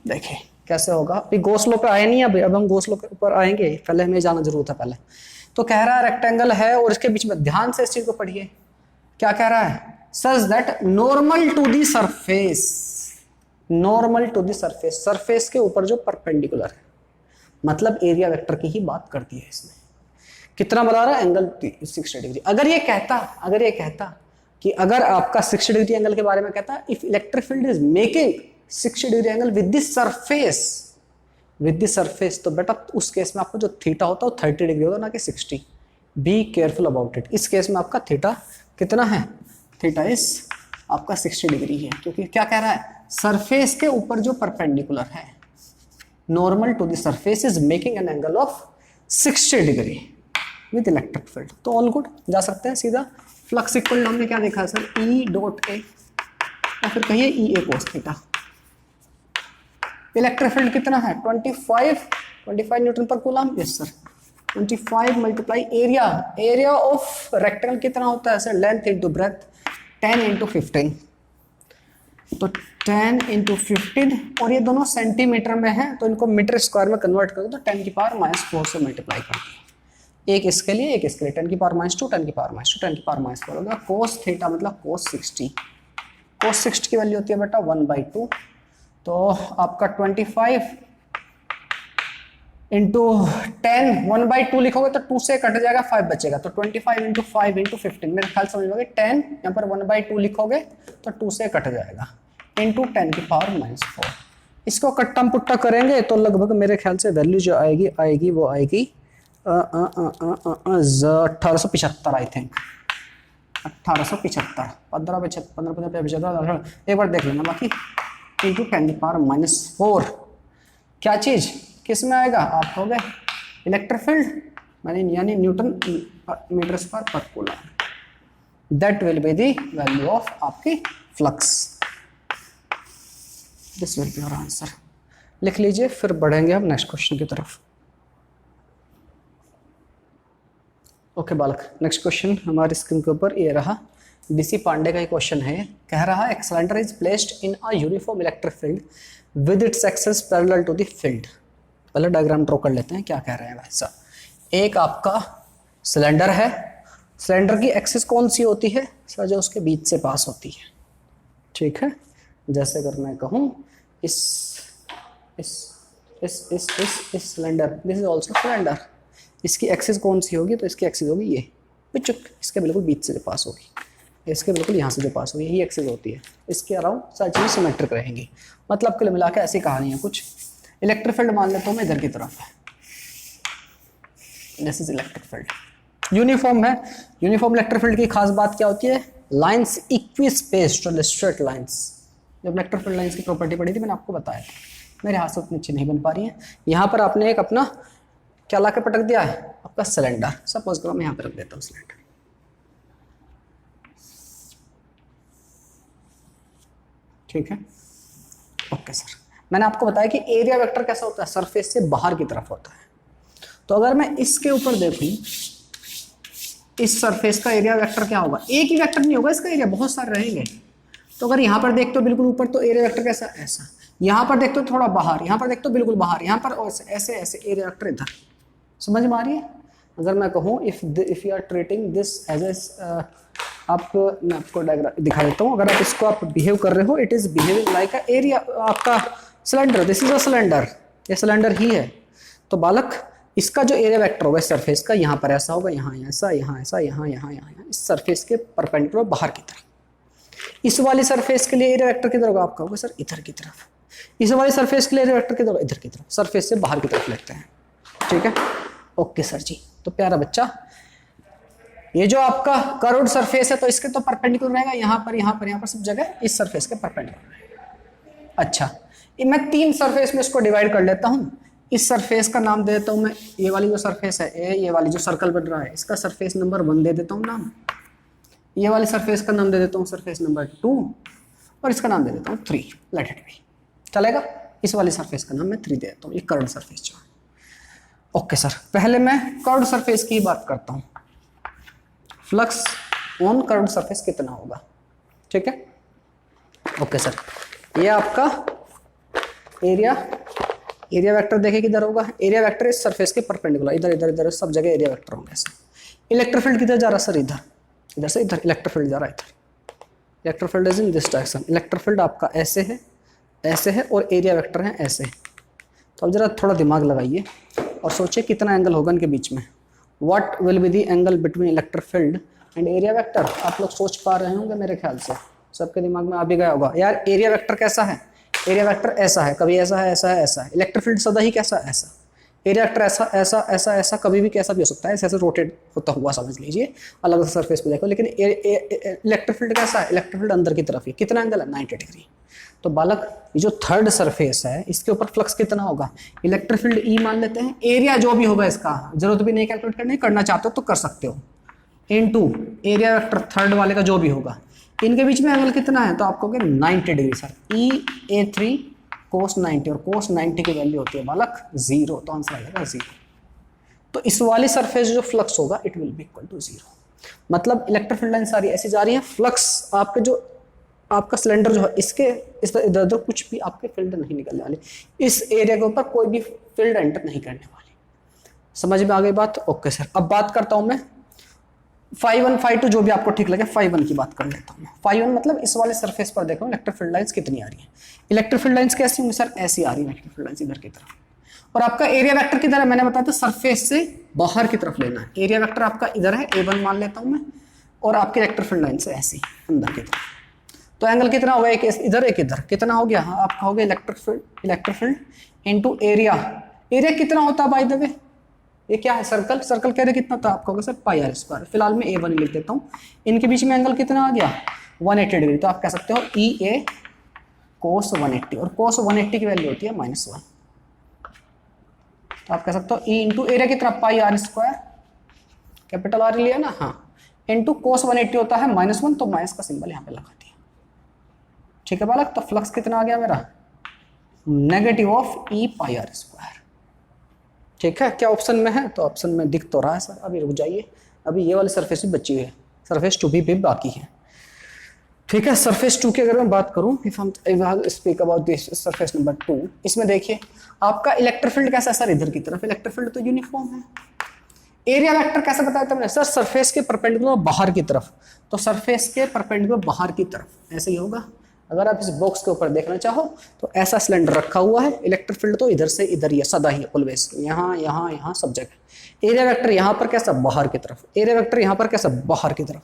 देखिए कैसे होगा। अभी गोसलो पे आए नहीं, अब हम गोसलो के ऊपर आएंगे, पहले हमें जाना जरूर था पहले। तो कह रहा है रेक्टेंगल है और इसके बीच में ध्यान से इस चीज को पढ़िए, क्या कह रहा है, such that normal to the surface, normal to the surface, surface के ऊपर जो परपेंडिकुलर है, मतलब एरिया वेक्टर की ही बात करती है इसमें। कितना बता रहा है, एंगल 60 डिग्री। अगर ये कहता कि अगर आपका 60 डिग्री एंगल के बारे में कहता, if electric field is making 60 degree angle with the surface, तो बेटा उस केस में आपको जो थीटा होता है वो 30 डिग्री होता, ना कि 60। Be careful about it. इस केस में आपका थीटा कितना है, थीटा इज आपका 60 डिग्री है, क्योंकि क्या कह रहा है, सरफेस के ऊपर जो परपेंडिकुलर है, normal to the surface is making an angle of 60 degree with electric field. तो ऑल गुड, जा सकते हैं सीधा। फ्लक्स इक्वल हमने क्या देखा है सर, ई डॉट ए, या फिर कहिए ई A cos theta. Electric field कितना है, 25 न्यूटन पर coulomb. Yes sir, 25 multiply area of rectangle कितना होता है sir, length into breadth, 10 into 15, तो 10 इंटू 15, और ये दोनों सेंटीमीटर में है तो इनको मीटर स्क्वायर में कन्वर्ट करो तो 10 की पावर -4 से मल्टीप्लाई करते हैं। एक इसके लिए 10 की पावर -2, 10 की पावर -2, 10 की पावर -4 होगा। कोस थीटा मतलब कोस 60, कोस 60 की वैल्यू होती है बेटा 1/2, तो आपका 25 इंटू 10, 1/2 लिखोगे तो 2 से कट जाएगा, 5 बचेगा, तो 25 इंटू 5 इंटू 15, मेरे ख्याल समझ लोगे। 10 यहाँ पर 1/2 लिखोगे तो 2 से कट जाएगा, इंटू 10 की पावर -4। इसको कट्टा पुट्टा करेंगे तो लगभग मेरे ख्याल से वैल्यू जो आएगी वो आएगी 1875 आई थिंक, 1875, 15 एक बार देख लेना बाकी, इंटू 10 की पावर -4। क्या चीज किस में आएगा, आप हो गए इलेक्ट्रिक फील्ड यानी न्यूटन मीटर स्क्वायर पर coulomb, that will be the value of आपकी flux. This will be your answer. लिख लीजिए, फिर बढ़ेंगे हम नेक्स्ट क्वेश्चन की तरफ। ओके बालक, नेक्स्ट क्वेश्चन हमारी स्क्रीन के ऊपर ये रहा, डीसी पांडे का ही क्वेश्चन है। कह रहा है cylinder is placed in a uniform electric field with its axis parallel to the field. पहले डायग्राम ड्रॉ कर लेते हैं, क्या कह रहे हैं भाई साहब। एक आपका सिलेंडर है, सिलेंडर की एक्सिस कौन सी होती है सर, जो उसके बीच से पास होती है। ठीक है, जैसे अगर मैं कहूँ इस cylinder, this is also cylinder, इसकी एक्सिस कौन सी होगी, तो इसकी एक्सिस होगी ये बिचुक, इसके बिल्कुल बीच से जो पास होगी, इसके बिल्कुल यहाँ से जो पास होगी, यही एक्सिस होती है। इसके अराउंड सारी चीज़ें सिमेट्रिक रहेंगी। मतलब कुल मिला के ऐसी कहानी है कुछ। इलेक्ट्रिक फील्ड मान लेता हूँ मैं इधर की तरफ है, this is electric field, uniform है। यूनिफॉर्म इलेक्ट्रिक फील्ड की खास बात क्या होती है, lines equi spaced straight lines. जब इलेक्ट्रिक फील्ड लाइंस की प्रॉपर्टी पढ़ी थी मैंने आपको बताया, मेरे हाथ से उतनी अच्छी नहीं बन पा रही है। यहाँ पर आपने एक अपना क्या ला के पटक दिया है, आपका सिलेंडर। सपोज करो मैं यहाँ पे रख देता हूँ सिलेंडर, ठीक है। ओके सर, मैंने आपको बताया कि एरिया वेक्टर कैसा होता है, सरफेस से बाहर की तरफ होता है। तो अगर मैं इसके ऊपर देखूं, इस सरफेस का एरिया वेक्टर क्या होगा, एक ही वेक्टर नहीं होगा इसका एरिया, बहुत सारे रहेंगे। तो अगर यहाँ पर देखते हो बिल्कुल ऊपर, तो एरिया वेक्टर कैसा, ऐसा। यहाँ पर देखते हो थोड़ा बाहर, यहाँ पर देखते हो बिल्कुल बाहर, यहाँ पर ऐसे ऐसे एरिया वेक्टर इधर। समझ में आ रही है? अगर मैं कहूँ if you are treating this as a मैं आपको डायग्राम दिखा देता हूँ। अगर आप इसको आप बिहेव कर रहे हो, it is behaving like a area, आपका cylinder, this is a cylinder, ये सिलेंडर ही है। तो बालक इसका जो एरिया वेक्टर होगा सरफेस का, यहाँ पर ऐसा होगा, यहाँ ऐसा, यहाँ ऐसा, यहाँ यहाँ यहाँ, इस सरफेस के परपेंडिकुलर बाहर की तरफ। इस वाली सरफेस के लिए एरिया वेक्टर किधर होगा आपका, होगा सर इधर की तरफ। इस वाली सरफेस के लिए एरिया वेक्टर किधर होगा, इधर की तरफ। सरफेस से बाहर की तरफ लेते हैं, ठीक है? ओके सर जी। तो प्यारा बच्चा, ये जो आपका कर्व्ड सरफेस है तो इसके तो परपेंडिकुलर रहेगा, यहाँ पर यहाँ पर यहाँ पर सब जगह इस सरफेस के परपेंडिकुलर रहेगा। अच्छा, मैं 3 सरफेस में इसको डिवाइड कर लेता हूँ। इस सरफेस का नाम दे देता हूँ मैं, ये वाली जो सरफेस है ए, ये वाली जो सर्कल बन रहा है इसका सरफेस नंबर 1 दे देता हूँ नाम। ये वाली सरफेस का नाम दे देता हूँ सरफेस नंबर 2, और इसका नाम दे देता हूँ 3। लेट इट बी, चलेगा? इस वाली सरफेस का नाम मैं 3 दे देता हूँ, ये कर्व्ड सरफेस जो है। ओके सर, पहले मैं कर्व्ड सरफेस की बात करता हूँ। फ्लक्स ऑन कर्व्ड सरफेस कितना होगा, ठीक है? ओके सर, ये आपका एरिया वेक्टर देखे किधर होगा, एरिया वेक्टर इस सरफेस के परपेंडिकुलर, इधर इधर इधर सब जगह एरिया वेक्टर होंगे ऐसे। इलेक्ट्रिक फील्ड किधर जा रहा है सर, इधर से इधर इलेक्ट्रिक फील्ड जा रहा है इधर। Electric field is in this direction. Electric field आपका ऐसे है और एरिया वेक्टर है ऐसे। तो अब जरा थोड़ा दिमाग लगाइए और सोचिए कितना एंगल होगा इनके बीच में। What will be the angle between electric field and area vector? आप लोग सोच पा रहे होंगे मेरे ख्याल से, सबके दिमाग में आ भी गया होगा। यार एरिया वेक्टर कैसा है, एरिया वेक्टर ऐसा है, कभी ऐसा है, ऐसा है, ऐसा है। इलेक्ट्रिक फील्ड सदा ही कैसा, ऐसा। एरिया वेक्टर ऐसा ऐसा ऐसा ऐसा, कभी भी कैसा भी हो सकता है, ऐसे ऐसे रोटेट होता हुआ समझ लीजिए, अलग सरफेस पे देखो। लेकिन इलेक्ट्रिक फील्ड कैसा है, इलेक्ट्रिक फील्ड अंदर की तरफ ही। कितना एंगल है, 90 डिग्री। तो बालक ये जो थर्ड सरफेस है इसके ऊपर फ्लक्स कितना होगा, इलेक्ट्रिक फील्ड ई मान लेते हैं। एरिया जो भी होगा इसका जरूरत भी नहीं कैलकुलेट करनी, करना चाहते हो तो कर सकते हो, इनटू एरिया वेक्टर थर्ड वाले का जो भी होगा। इनके बीच में एंगल कितना है, तो आपको 90 डिग्री सर। EA3 cos 90, और cos 90 की वैल्यू होती है बालक 0, तो आंसर आ जाएगा 0। तो इस वाली सरफेस जो फ्लक्स होगा it will be equal to 0। मतलब इलेक्ट्रिक फील्ड लाइन सारी ऐसी जा रही है, फ्लक्स आपके जो आपका सिलेंडर जो है इसके इधर उधर कुछ भी आपके फील्ड नहीं निकलने वाली, इस एरिया के ऊपर कोई भी फील्ड एंटर नहीं करने वाली। समझ में आ गई बात? ओके सर, अब बात करता हूं मैं φ1 φ2 जो भी आपको ठीक लगे। φ1 की बात कर लेता हूँ। φ1 मतलब इस वाले सरफेस पर देखो इलेक्ट्रिक फील्ड लाइंस कितनी आ रही है। इलेक्ट्रिक फील्ड लाइंस कैसी होंगी सर, ऐसी आ रही है इलेक्ट्रिक फील्ड लाइंस इधर की तरफ। और आपका एरिया वेक्टर किधर है, मैंने बताया था सरफेस से बाहर की तरफ लेना है। एरिया वेक्टर आपका इधर है, A1 मान लेता हूँ मैं, और आपके इलेक्ट्रिक फील्ड लाइन से ऐसी अंदर की तरफ। तो एंगल कितना होगा, एक इधर एक इधर, कितना हो गया आपका, हो गया electric field into area. Area कितना होता है बाय द वे, ये क्या है, सर्कल कह रहे कितना था आपका, होगा सर πr²। फिलहाल मैं A1 लिख देता हूँ। इनके बीच में एंगल कितना आ गया, 180 डिग्री। तो आप कह सकते हो EA cos 180, और cos 180 की वैल्यू होती है -1। तो आप कह सकते हो E इंटू एरिया कितना, πr², कैपिटल R लिया ना, हाँ, इंटू cos 180 होता है -1, तो माइनस का सिंबल यहाँ पे लगा दिया। ठीक है बालक, तो फ्लक्स कितना आ गया मेरा, नेगेटिव ऑफ E πr²। ठीक है, क्या ऑप्शन में है, तो ऑप्शन में दिख तो रहा है सर। अभी रुक जाइए, अभी ये वाली सरफेस भी बची हुई है, सरफेस 2 भी बाकी है। ठीक है, सरफेस 2 की अगर मैं बात करूं, इफ हम speak about this surface number 2, इसमें देखिए आपका इलेक्ट्रिक फील्ड कैसा है सर, इधर की तरफ। इलेक्ट्रिक फील्ड तो यूनिफॉर्म है। एरिया वेक्टर कैसा बताया था मैंने सर, सरफेस के परपेंडिकुलर बाहर की तरफ। तो सरफेस के परपेंडिकुलर बाहर की तरफ ऐसे ही होगा। अगर आप इस बॉक्स के ऊपर देखना चाहो तो ऐसा सिलेंडर रखा हुआ है, इलेक्ट्रिक फील्ड तो इधर से इधर ही है, सदा ही ऑलवेज, यहाँ यहाँ यहाँ सब जगह। एरिया वेक्टर यहाँ पर कैसा, बाहर की तरफ। एरिया वेक्टर यहाँ पर कैसा, बाहर की तरफ।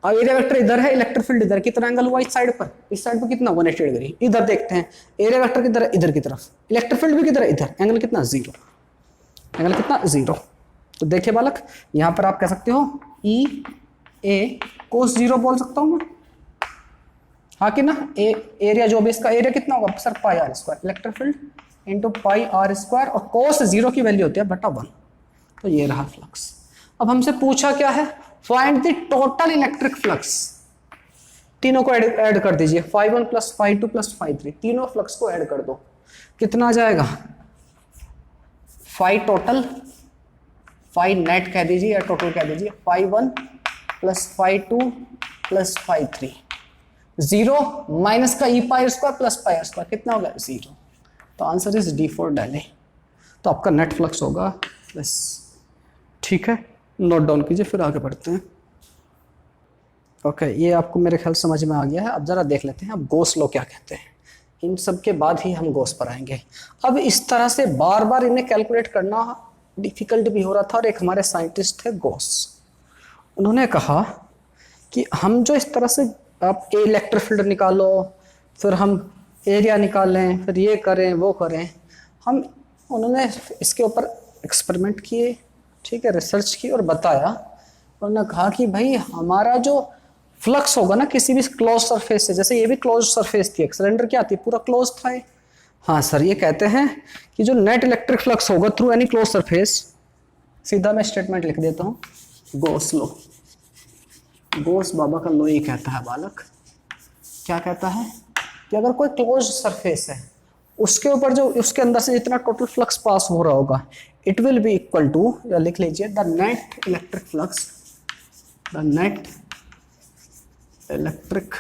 अब एरिया वेक्टर इधर है, इलेक्ट्रिक फील्ड इधर। कितना एंगल हुआ इस साइड पर, इस साइड पर कितना, 180 डिग्री। इधर देखते हैं, एरिया वेक्टर किधर, इधर की तरफ। इलेक्ट्रिक फील्ड भी किधर है, इधर। एंगल कितना, 0। एंगल कितना, 0। तो देखिए बालक, यहाँ पर आप कह सकते हो EA cos 0 बोल सकता हूँ मैं, हाँ कि ना। एरिया जो भी इसका एरिया कितना होगा sir, πr², electric field into πr², और cos 0 की वैल्यू होती है /1। तो ये रहा फ्लक्स। अब हमसे पूछा क्या है, find the total electric flux. तीनों को ऐड कर दीजिए, φ1 + φ2 + φ3, तीनों फ्लक्स को ऐड कर दो। कितना आ जाएगा, फाई टोटल, फाई नेट कह दीजिए या टोटल कह दीजिए, φ1 + φ2 + φ3, 0 माइनस का E πr² + πr², कितना होगा, 0। तो आंसर इज D4 डालें। तो आपका नेट फ्लक्स होगा लेस। ठीक है, नोट डाउन कीजिए, फिर आगे बढ़ते हैं। ओके, ये आपको मेरे ख्याल समझ में आ गया है। अब जरा देख लेते हैं अब गॉस लॉ क्या कहते हैं। इन सब के बाद ही हम गॉस पर आएंगे। अब इस तरह से बार बार इन्हें कैलकुलेट करना डिफिकल्ट भी हो रहा था, और एक हमारे साइंटिस्ट थे गॉस, उन्होंने कहा कि हम जो इस तरह से आप इलेक्ट्रिक फील्ड निकालो, फिर हम एरिया निकालें, फिर ये करें वो करें, हम उन्होंने इसके ऊपर एक्सपेरिमेंट किए, ठीक है, रिसर्च की और बताया। उन्होंने कहा कि भाई हमारा जो फ्लक्स होगा ना किसी भी क्लोज सरफेस से, जैसे ये भी क्लोज सरफेस थी, एक सिलेंडर क्या थी, पूरा क्लोज था ये। हाँ सर, ये कहते हैं कि जो नेट इलेक्ट्रिक फ्लक्स होगा थ्रू एनी क्लोज सरफेस, सीधा मैं स्टेटमेंट लिख देता हूँ, गॉस लॉ, गॉस बाबा का लॉ ये कहता है बालक, क्या कहता है कि अगर कोई क्लोज सरफेस है उसके ऊपर जो उसके अंदर से जितना टोटल फ्लक्स पास हो रहा होगा, it will be equal to, या लिख लीजिए, the net electric flux, the net electric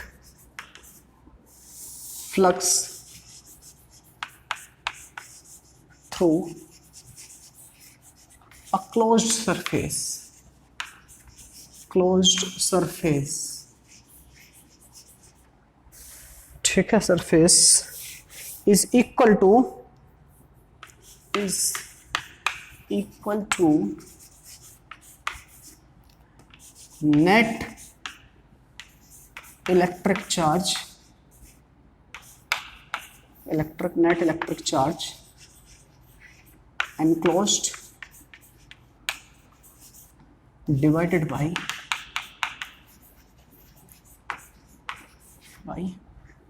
flux through a closed surface, closed surface, ठीक है, surface is equal to net electric charge, net electric charge enclosed divided by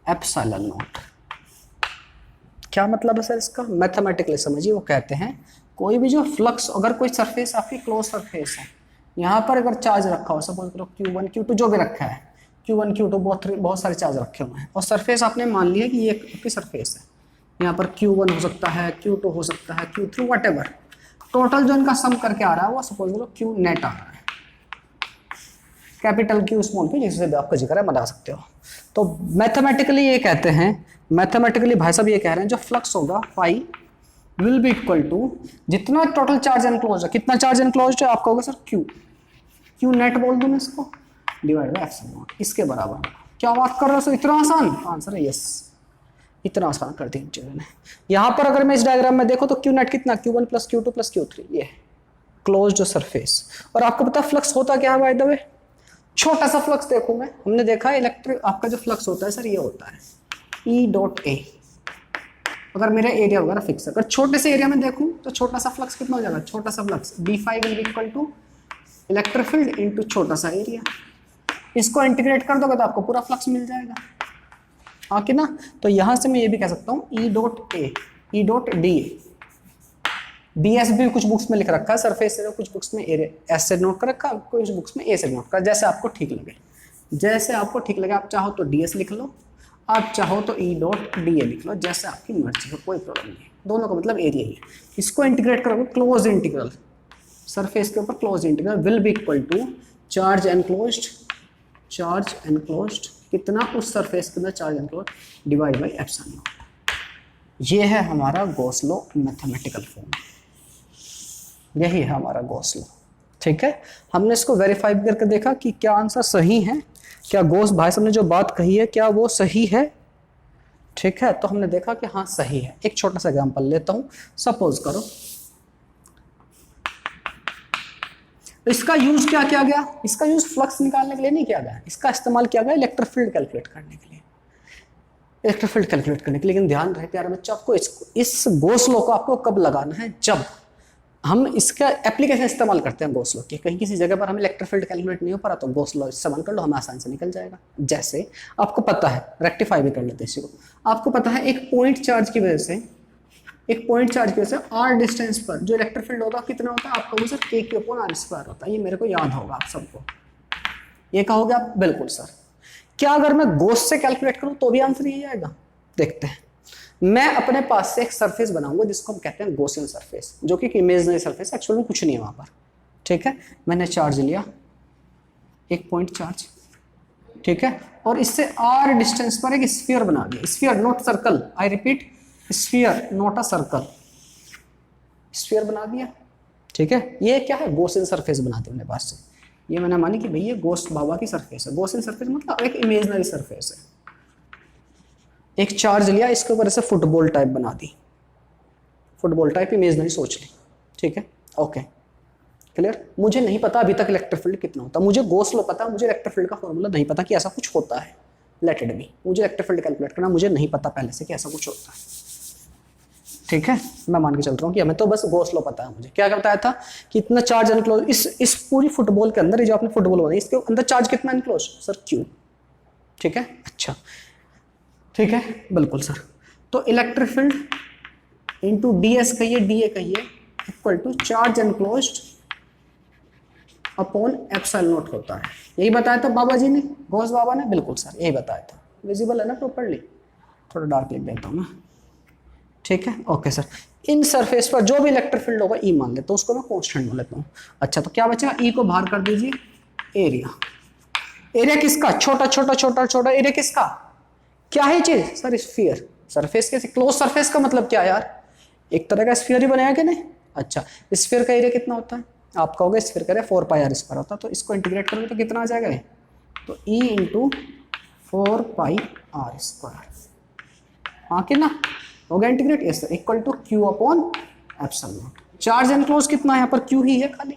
epsilon naught. क्या मतलब है sir इसका, mathematically समझिए। वो कहते हैं कोई भी जो फ्लक्स, अगर कोई सरफेस आपकी क्लोज सरफेस है, यहाँ पर अगर चार्ज रखा हो, सपोज करो Q1 Q2 जो भी रखा है, Q1 Q2 बहुत सारे चार्ज रखे हुए हैं, और सरफेस आपने मान लिया कि ये आपकी सरफेस है, यहाँ पर Q1 हो सकता है, Q2 हो सकता है, Q3 व्हाटएवर, टोटल जो इनका सम करके आ रहा है वो सपोज करो Q नेट आ रहा है, कैपिटल Q स्मॉल Q, जिससे भी आपका जिक्र है बना सकते हो। तो मैथमेटिकली ये कहते हैं, मैथमेटिकली भाई साहब ये कह रहे हैं जो फ्लक्स होगा phi will be equal to जितना टोटल चार्ज एनक्लोज है, कितना चार्ज एनक्लोज है आपका होगा सर Q नेट बोल दूं मैं इसको, डिवाइड बाय एप्सिलॉन नॉट, इसके बराबर। क्या बात कर रहे हो सर, इतना आसान आंसर है यस, इतना आसान कर दी इन चीजों ने। यहां पर अगर मैं इस डायग्राम में देखो तो Q नेट कितना, Q1 plus Q2 plus Q3, ये क्लोज्ड सरफेस। और आपको पता फ्लक्स होता क्या है बाय द वे, छोटा सा फ्लक्स देखो मैं, हमने देखा है इलेक्ट्रिक आपका जो फ्लक्स होता है सर ये होता है E डॉट ए, अगर मेरा एरिया वगैरह फिक्स है, अगर छोटे से एरिया में देखूं तो छोटा सा फ्लक्स कितना हो जाएगा, छोटा सा flux d5 will be equal to electric field into छोटा सा एरिया। इसको इंटीग्रेट कर दोगे तो आपको पूरा फ्लक्स मिल जाएगा, हाँ कि ना। तो यहां से मैं ये भी कह सकता हूँ E dot A, E dot D A, ds भी कुछ बुक्स में लिख रखा है सरफेस एरिया, कुछ बुक्स में एरिया एस से नोट कर रखा है, कुछ बुक्स में ए से नोट कर, जैसे आपको ठीक लगे, जैसे आपको ठीक लगे। आप चाहो तो ds लिख लो, आप चाहो तो E डॉट डी ए लिख लो, जैसे आपकी मर्जी हो, कोई प्रॉब्लम नहीं है, दोनों का मतलब एरिया ही है। इसको इंटीग्रेट करोगे क्लोज इंटीग्रल, सरफेस के ऊपर close integral will be equal to charge enclosed, कितना उस सरफेस के अंदर charge enclosed divide by epsilon naught. ये है हमारा गॉस लॉ मैथमेटिकल फॉर्म, यही है हमारा गॉस लॉ, ठीक है। हमने इसको वेरीफाई करके देखा कि क्या आंसर सही है, क्या गॉस भाई साहब ने जो बात कही है क्या वो सही है, ठीक है। तो हमने देखा कि हाँ सही है। एक छोटा सा एग्जांपल लेता हूं, सपोज करो इसका यूज क्या किया गया, इसका यूज फ्लक्स निकालने के लिए नहीं किया गया, इसका इस्तेमाल किया गया इलेक्ट्रिक फील्ड कैलकुलेट करने के लिए, इलेक्ट्रिक फील्ड कैलकुलेट करने के लिए। लेकिन ध्यान रहे प्यारे बच्चों, आपको इस गॉस लॉ को आपको कब लगाना है, जब हम इसका एप्लीकेशन इस्तेमाल करते हैं गॉस लॉ की। कहीं किसी जगह पर हमें इलेक्ट्रिक फील्ड कैलकुलेट नहीं हो पा रहा तो गॉस लॉ इस्तेमाल कर लो, हमें आसानी से निकल जाएगा। जैसे आपको पता है, रेक्टिफाई भी कर लेते हैं इसी को, आपको पता है एक पॉइंट चार्ज की वजह से r डिस्टेंस पर जो इलेक्ट्रिक फील्ड होता है कितना होता है, आपका वो सर k/r² होता है। ये मेरे को याद होगा आप सबको, ये कहोगे आप बिल्कुल सर। क्या अगर मैं गॉस से कैलकुलेट करूं तो भी आंसर यही आएगा? देखते हैं। मैं अपने पास से एक सरफेस बनाऊंगा जिसको हम कहते हैं गॉसियन सरफेस, जो कि इमेजिनरी सरफेस, एक्चुअली कुछ नहीं है वहां पर, ठीक है। मैंने चार्ज लिया, एक पॉइंट चार्ज, ठीक है, और इससे r डिस्टेंस पर एक स्फीयर बना दिया, sphere not circle, I repeat sphere not a circle, sphere बना दिया, ठीक है, ये क्या है, गॉसियन सरफेस बनाते हैं अपने पास से। ये मैंने मानी कि भाई ये गॉस बाबा की सरफेस है। गॉसियन सरफेस मतलब एक इमेजिनरी सरफेस है। एक चार्ज लिया, इसके ऊपर ऐसे फुटबॉल टाइप बना दी, फुटबॉल टाइप इमेजिनरी सोच ली, ठीक है, ओके क्लियर। मुझे नहीं पता अभी तक इलेक्ट्रिक फील्ड कितना होता है, मुझे गॉस लॉ पता है, मुझे इलेक्ट्रिक फील्ड का फॉर्मूला नहीं पता कि ऐसा कुछ होता है, लेट इट बी। मुझे इलेक्ट्रिक फील्ड कैलकुलेट करना मुझे नहीं पता पहले से कि ऐसा कुछ होता है, ठीक है। मैं मान के चल रहा हूँ कि हमें तो बस गॉस लॉ पता है। मुझे क्या बताया था कि इतना चार्ज एनक्लोज, इस पूरी फुटबॉल के अंदर, जो आपने फुटबॉल बनाई इसके अंदर चार्ज कितना एनक्लोज, सर क्यू, ठीक है, अच्छा ठीक है, बिल्कुल सर। तो electric field into D S कहिए, डी ए कहिए, equal to charge enclosed upon epsilon naught होता है। यही बताया था बाबा जी ने, गॉस बाबा ने, बिल्कुल सर यही बताया था। विजिबल है ना प्रॉपर्ली, थोड़ा डार्क लिख देता हूँ मैं, ठीक है, ओके सर। इन सरफेस पर जो भी इलेक्ट्रिक फील्ड होगा ई मान लेता हूँ, उसको मैं कांस्टेंट मान लेता हूँ। अच्छा तो क्या बचेगा, ई को बाहर कर दीजिए, एरिया, एरिया किसका, छोटा छोटा छोटा छोटा एरिया किसका, क्या है चीज, सर स्फीयर, सरफेस के, क्लोज सरफेस का मतलब क्या यार, एक तरह का स्फीयर ही बनाया कि नहीं। अच्छा स्फीयर का एरिया कितना होता है, आप कहोगे स्फीयर का एरिया 4πr² होता है, तो इसको इंटीग्रेट करोगे तो कितना आ जाएगा, तो ई इंटू 4πr², हाँ कि ना, हो गया integrate, yes sir, equal to Q upon epsilon naught. Charge enclose कितना है यहाँ पर, क्यू ही है खाली।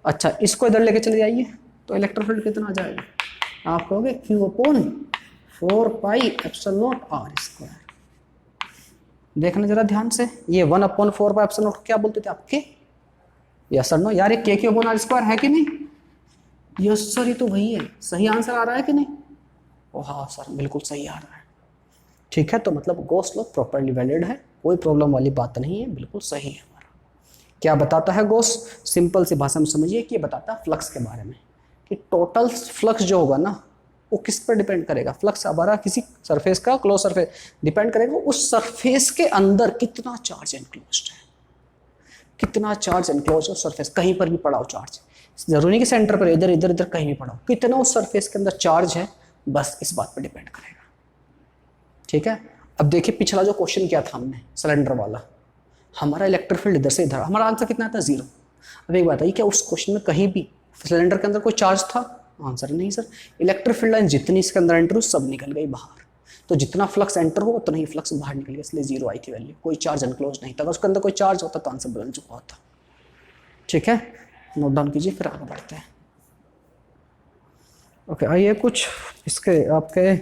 अच्छा इसको इधर लेके चले जाइए, तो इलेक्ट्रिक फील्ड कितना आ जाएगा, आप कहोगे क्यू अपॉन 4πε0r²। देखना जरा ध्यान से, ये 1/4πε0 क्या बोलते थे आपके, यस सर नो, यार ये k अपॉन r² है कि नहीं, यस सर ये तो वही है, सही आंसर आ रहा है कि नहीं, ओ हाँ सर बिल्कुल सही आ रहा है, ठीक है। तो मतलब गॉस लॉ प्रॉपर्ली वैलिड है, कोई प्रॉब्लम वाली बात नहीं है, बिल्कुल सही है हमारा। क्या बताता है गॉस, सिंपल सी भाषा में समझिए कि ये बताता है फ्लक्स के बारे में, कि टोटल फ्लक्स जो होगा ना वो किस पर डिपेंड करेगा, फ्लक्स हमारा किसी सरफेस का, क्लोज सरफेस डिपेंड करेगा उस सरफेस के अंदर कितना चार्ज एनक्लोज्ड है, कितना चार्ज एनक्लोज है उस सरफेस, कहीं पर भी पड़ा हो चार्ज, जरूरी नहीं कि सेंटर पर, इधर इधर इधर कहीं भी पड़ा हो, कितना उस सरफेस के अंदर चार्ज है, बस इस बात पर डिपेंड करेगा, ठीक है। अब देखिए पिछला जो क्वेश्चन किया था हमने सिलेंडर वाला, हमारा इलेक्ट्रिक फील्ड इधर से इधर, हमारा आंसर कितना था, 0। अब एक बात है, क्या उस क्वेश्चन में कहीं भी सिलेंडर के अंदर कोई चार्ज था, आंसर नहीं सर। इलेक्ट्रिक फील्ड लाइन जितनी इसके अंदर एंटर हो सब निकल गई बाहर, तो जितना फ्लक्स एंटर हो उतना ही फ्लक्स बाहर निकल गया, इसलिए 0 आई थी वैल्यू, कोई चार्ज एनक्लोज नहीं था। अगर उसके अंदर कोई चार्ज होता तो आंसर बदल चुका होता, ठीक है, नोट डाउन कीजिए, फिर आगे बढ़ते हैं। ओके आइए कुछ इसके आपके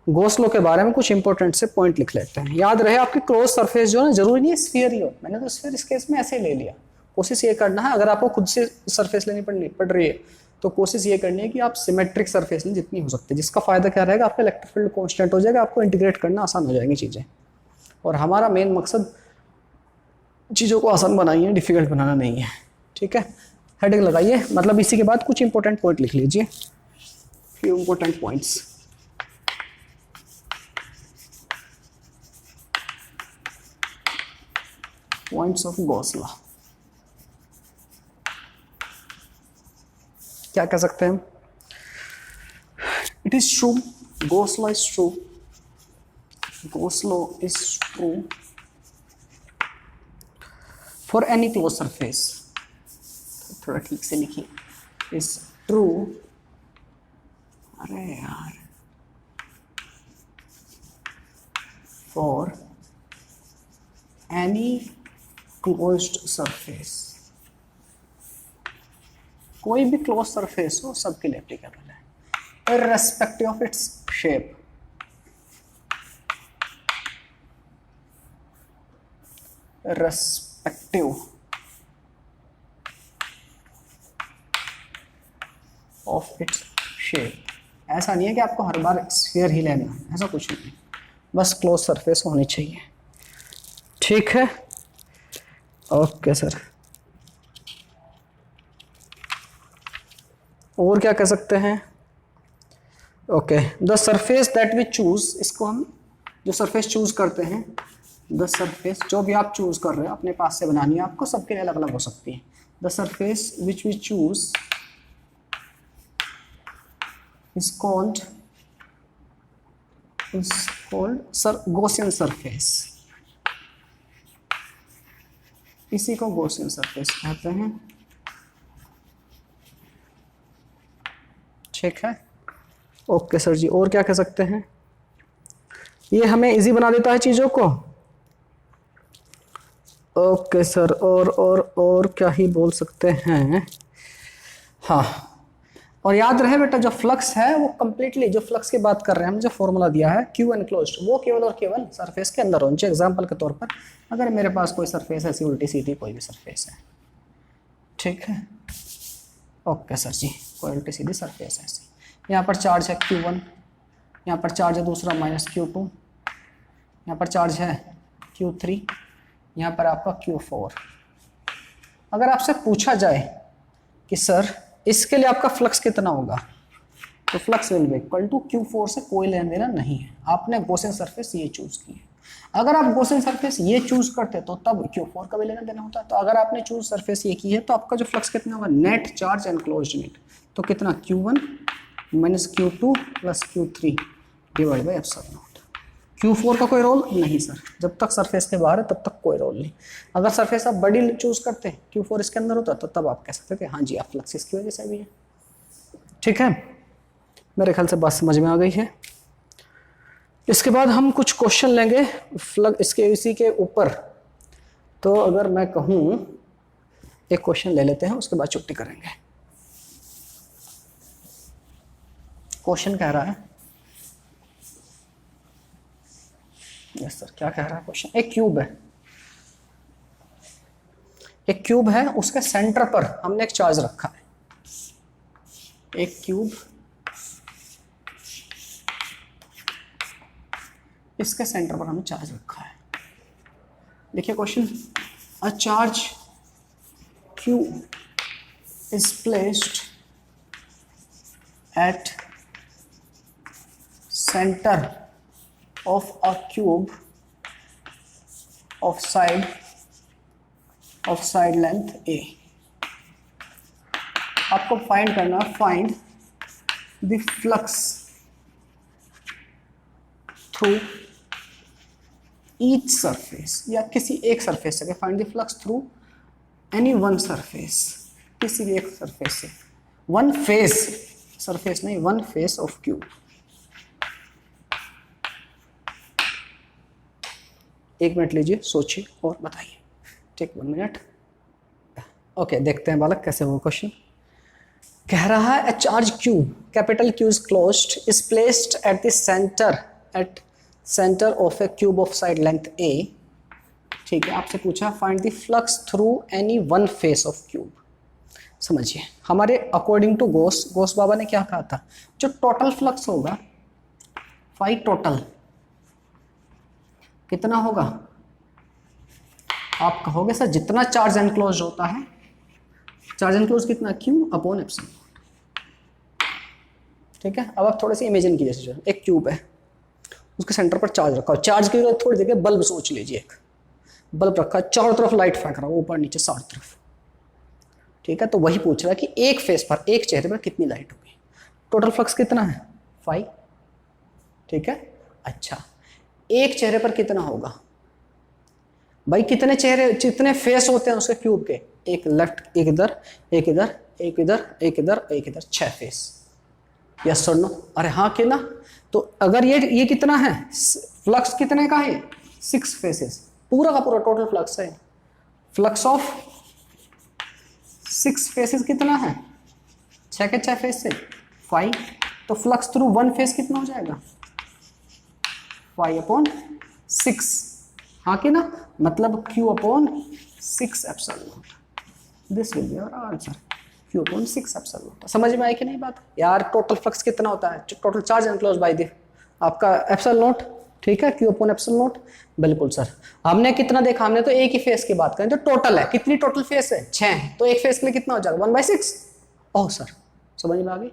गॉस लॉ के बारे में कुछ इंपॉर्टेंट से पॉइंट लिख लेते हैं। याद रहे आपकी क्लोज सरफेस जो है जरूरी नहीं है स्फीयर ही हो, मैंने तो स्फीयर इस केस में ऐसे ले लिया। कोशिश ये करना है, अगर आपको खुद से सरफेस लेनी पड़ रही है तो कोशिश ये करनी है कि आप सिमेट्रिक सरफेस लें जितनी हो सकती है, जिसका फायदा क्या रहेगा, आपका इलेक्ट्रिक फील्ड कांस्टेंट हो जाएगा, आपको इंटीग्रेट करना आसान हो जाएंगी चीज़ें। और हमारा मेन मकसद चीज़ों को आसान बनानी है, डिफिकल्ट बनाना नहीं है, ठीक है। हेडिंग लगाइए, मतलब इसी के बाद कुछ इंपॉर्टेंट पॉइंट लिख लीजिए, few important points. Points of Gauss law क्या कह सकते हैं, it is true, Gauss law is true, Gauss law is true for any close surface, थोड़ा ठीक से लिखिए, इज ट्रू, अरे यार, फॉर एनी क्लोज्ड सरफेस, कोई भी क्लोज सरफेस हो सबके लिए एप्लीकेबल है, irrespective of its shape, irrespective of its shape. ऐसा नहीं है कि आपको हर बार स्फीयर ही लेना है, ऐसा कुछ नहीं, बस क्लोज सरफेस होनी चाहिए, ठीक है, ओके सर। और क्या कह सकते हैं, okay, the surface that we choose, इसको हम जो सरफेस चूज करते हैं, द सरफेस जो भी आप चूज कर रहे हो अपने पास से बनानी है आपको, सबके लिए अलग अलग हो सकती है। The surface which we choose is called Gaussian surface, इसी को गॉसियन सरफेस कहते हैं। ठीक है, ओके सर जी। और क्या कह सकते हैं? ये हमें इजी बना देता है चीज़ों को। ओके सर, और क्या ही बोल सकते हैं। हाँ, और याद रहे बेटा, जो फ्लक्स है वो कंप्लीटली, जो फ्लक्स की बात कर रहे हैं हम, जो फॉर्मूला दिया है क्यू एनक्लोज्ड, वो केवल और केवल सरफेस के अंदर होना चाहिए। एग्जाम्पल के तौर पर अगर मेरे पास कोई सरफेस ऐसी उल्टी सीधी कोई भी सरफेस है, ठीक है, ओके सर जी, कोई उल्टी सीधी सरफेस है ऐसी, यहाँ पर चार्ज है Q1, यहाँ पर चार्ज है दूसरा -Q2, यहाँ पर चार्ज है Q3, यहाँ पर आपका Q4। अगर आपसे पूछा जाए कि सर इसके लिए आपका फ्लक्स कितना होगा, तो flux will be equal to Q4 से कोई लेना देना नहीं है। आपने गॉसियन सरफेस ये चूज की है। अगर आप गॉसियन सरफेस ये चूज करते तो तब Q4 का भी लेना देना होता है। तो अगर आपने चूज सरफेस ये की है तो आपका जो फ्लक्स कितना होगा, नेट चार्ज एनक्लोज्ड नेट, तो कितना Q1 minus Q2 plus Q3 divide by epsilon not. Q4 का कोई रोल नहीं सर, जब तक सरफेस के बाहर है तब तक कोई रोल नहीं। अगर सरफेस आप बड़ी चूज करते हैं, Q4 इसके अंदर होता तो तब आप कह सकते थे हाँ जी आप फ्लक्स इसकी वजह से भी है। ठीक है, मेरे ख्याल से बात समझ में आ गई है। इसके बाद हम कुछ क्वेश्चन लेंगे फ्लक्स इसके इसी के ऊपर। तो अगर मैं कहूँ एक क्वेश्चन ले लेते हैं, उसके बाद छुट्टी करेंगे। क्वेश्चन कह रहा है, यस सर, क्या कह रहा है क्वेश्चन? एक क्यूब है, एक क्यूब है, उसके सेंटर पर हमने एक चार्ज रखा है। एक क्यूब, इसके सेंटर पर हमने चार्ज रखा है। देखिए question, a charge Q is placed at center of a cube of side length A। आपको फाइंड करना, find the flux through each surface, या किसी एक सरफेस से find the flux through any one surface, किसी भी एक सरफेस से, वन फेस, सरफेस नहीं, वन फेस ऑफ क्यूब। एक मिनट लीजिए, सोचिए और बताइए। Take 1 minute. ओके, देखते हैं बालक कैसे वो क्वेश्चन कह रहा है। A charge Q, capital Q is closed, is placed at the centre of A cube of side length A। ठीक है, आपसे पूछा find the flux through any one face of cube. समझिए, हमारे अकॉर्डिंग टू गोस बाबा ने क्या कहा था, जो टोटल फ्लक्स होगा फाई टोटल कितना होगा, आप कहोगे सर जितना चार्ज एनक्लोज होता है, चार्ज एनक्लोज कितना, Q अपॉन एप्सिलॉन। ठीक है, अब आप थोड़े से इमेजिन कीजिए, एक क्यूब है, उसके सेंटर पर चार्ज रखा हो, चार्ज की थोड़ी जगह बल्ब सोच लीजिए, एक बल्ब रखा है, चारों तरफ लाइट फेंक रहा है, ऊपर नीचे चारों तरफ। ठीक है, तो वही पूछ रहा है कि एक फेस पर, एक चेहरे पर कितनी लाइट होगी, टोटल फ्लक्स कितना है, 5। ठीक है, अच्छा एक चेहरे पर कितना होगा भाई, कितने चेहरे, कितने फेस होते हैं उसके क्यूब के, एक लेफ्ट, एक इधर, एक इधर, एक इधर, एक इधर, एक इधर, 6 फेस। यस और नो? अरे हाँ कि ना? तो अगर ये कितना है, फ्लक्स कितने का है, 6 फेसेस, पूरा का पूरा टोटल फ्लक्स है। फ्लक्स ऑफ 6 फेसेस कितना है, 6 के 6 फेस से 5। तो फ्लक्स थ्रू वन फेस कितना हो जाएगा, 5 अपॉन 6। हाँ कि ना? मतलब Q upon 6 epsilon naught. This will be our answer, Q upon 6 epsilon naught. समझ में आई कि नहीं बात यार? टोटल फ्लक्स कितना होता है, total charge enclose by the आपका एप्सिलॉन नॉट। ठीक है, Q अपॉन एप्सिलॉन नॉट। बिल्कुल सर, हमने कितना देखा, हमने तो एक ही फेस की बात करें, तो टोटल है, कितनी टोटल फेस है, 6 है, तो एक फेस के लिए कितना हो जाएगा, 1/6। ओह सर, समझ में आ गई?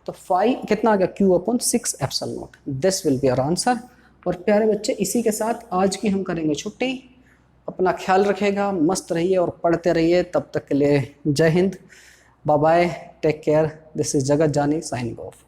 तो 5 कितना आ गया, Q upon 6 epsilon naught. This will be our answer. और प्यारे बच्चे, इसी के साथ आज की हम करेंगे छुट्टी। अपना ख्याल रखिएगा, मस्त रहिए और पढ़ते रहिए। तब तक के लिए जय हिंद, bye bye, take care. This is Jagat Jani signing off.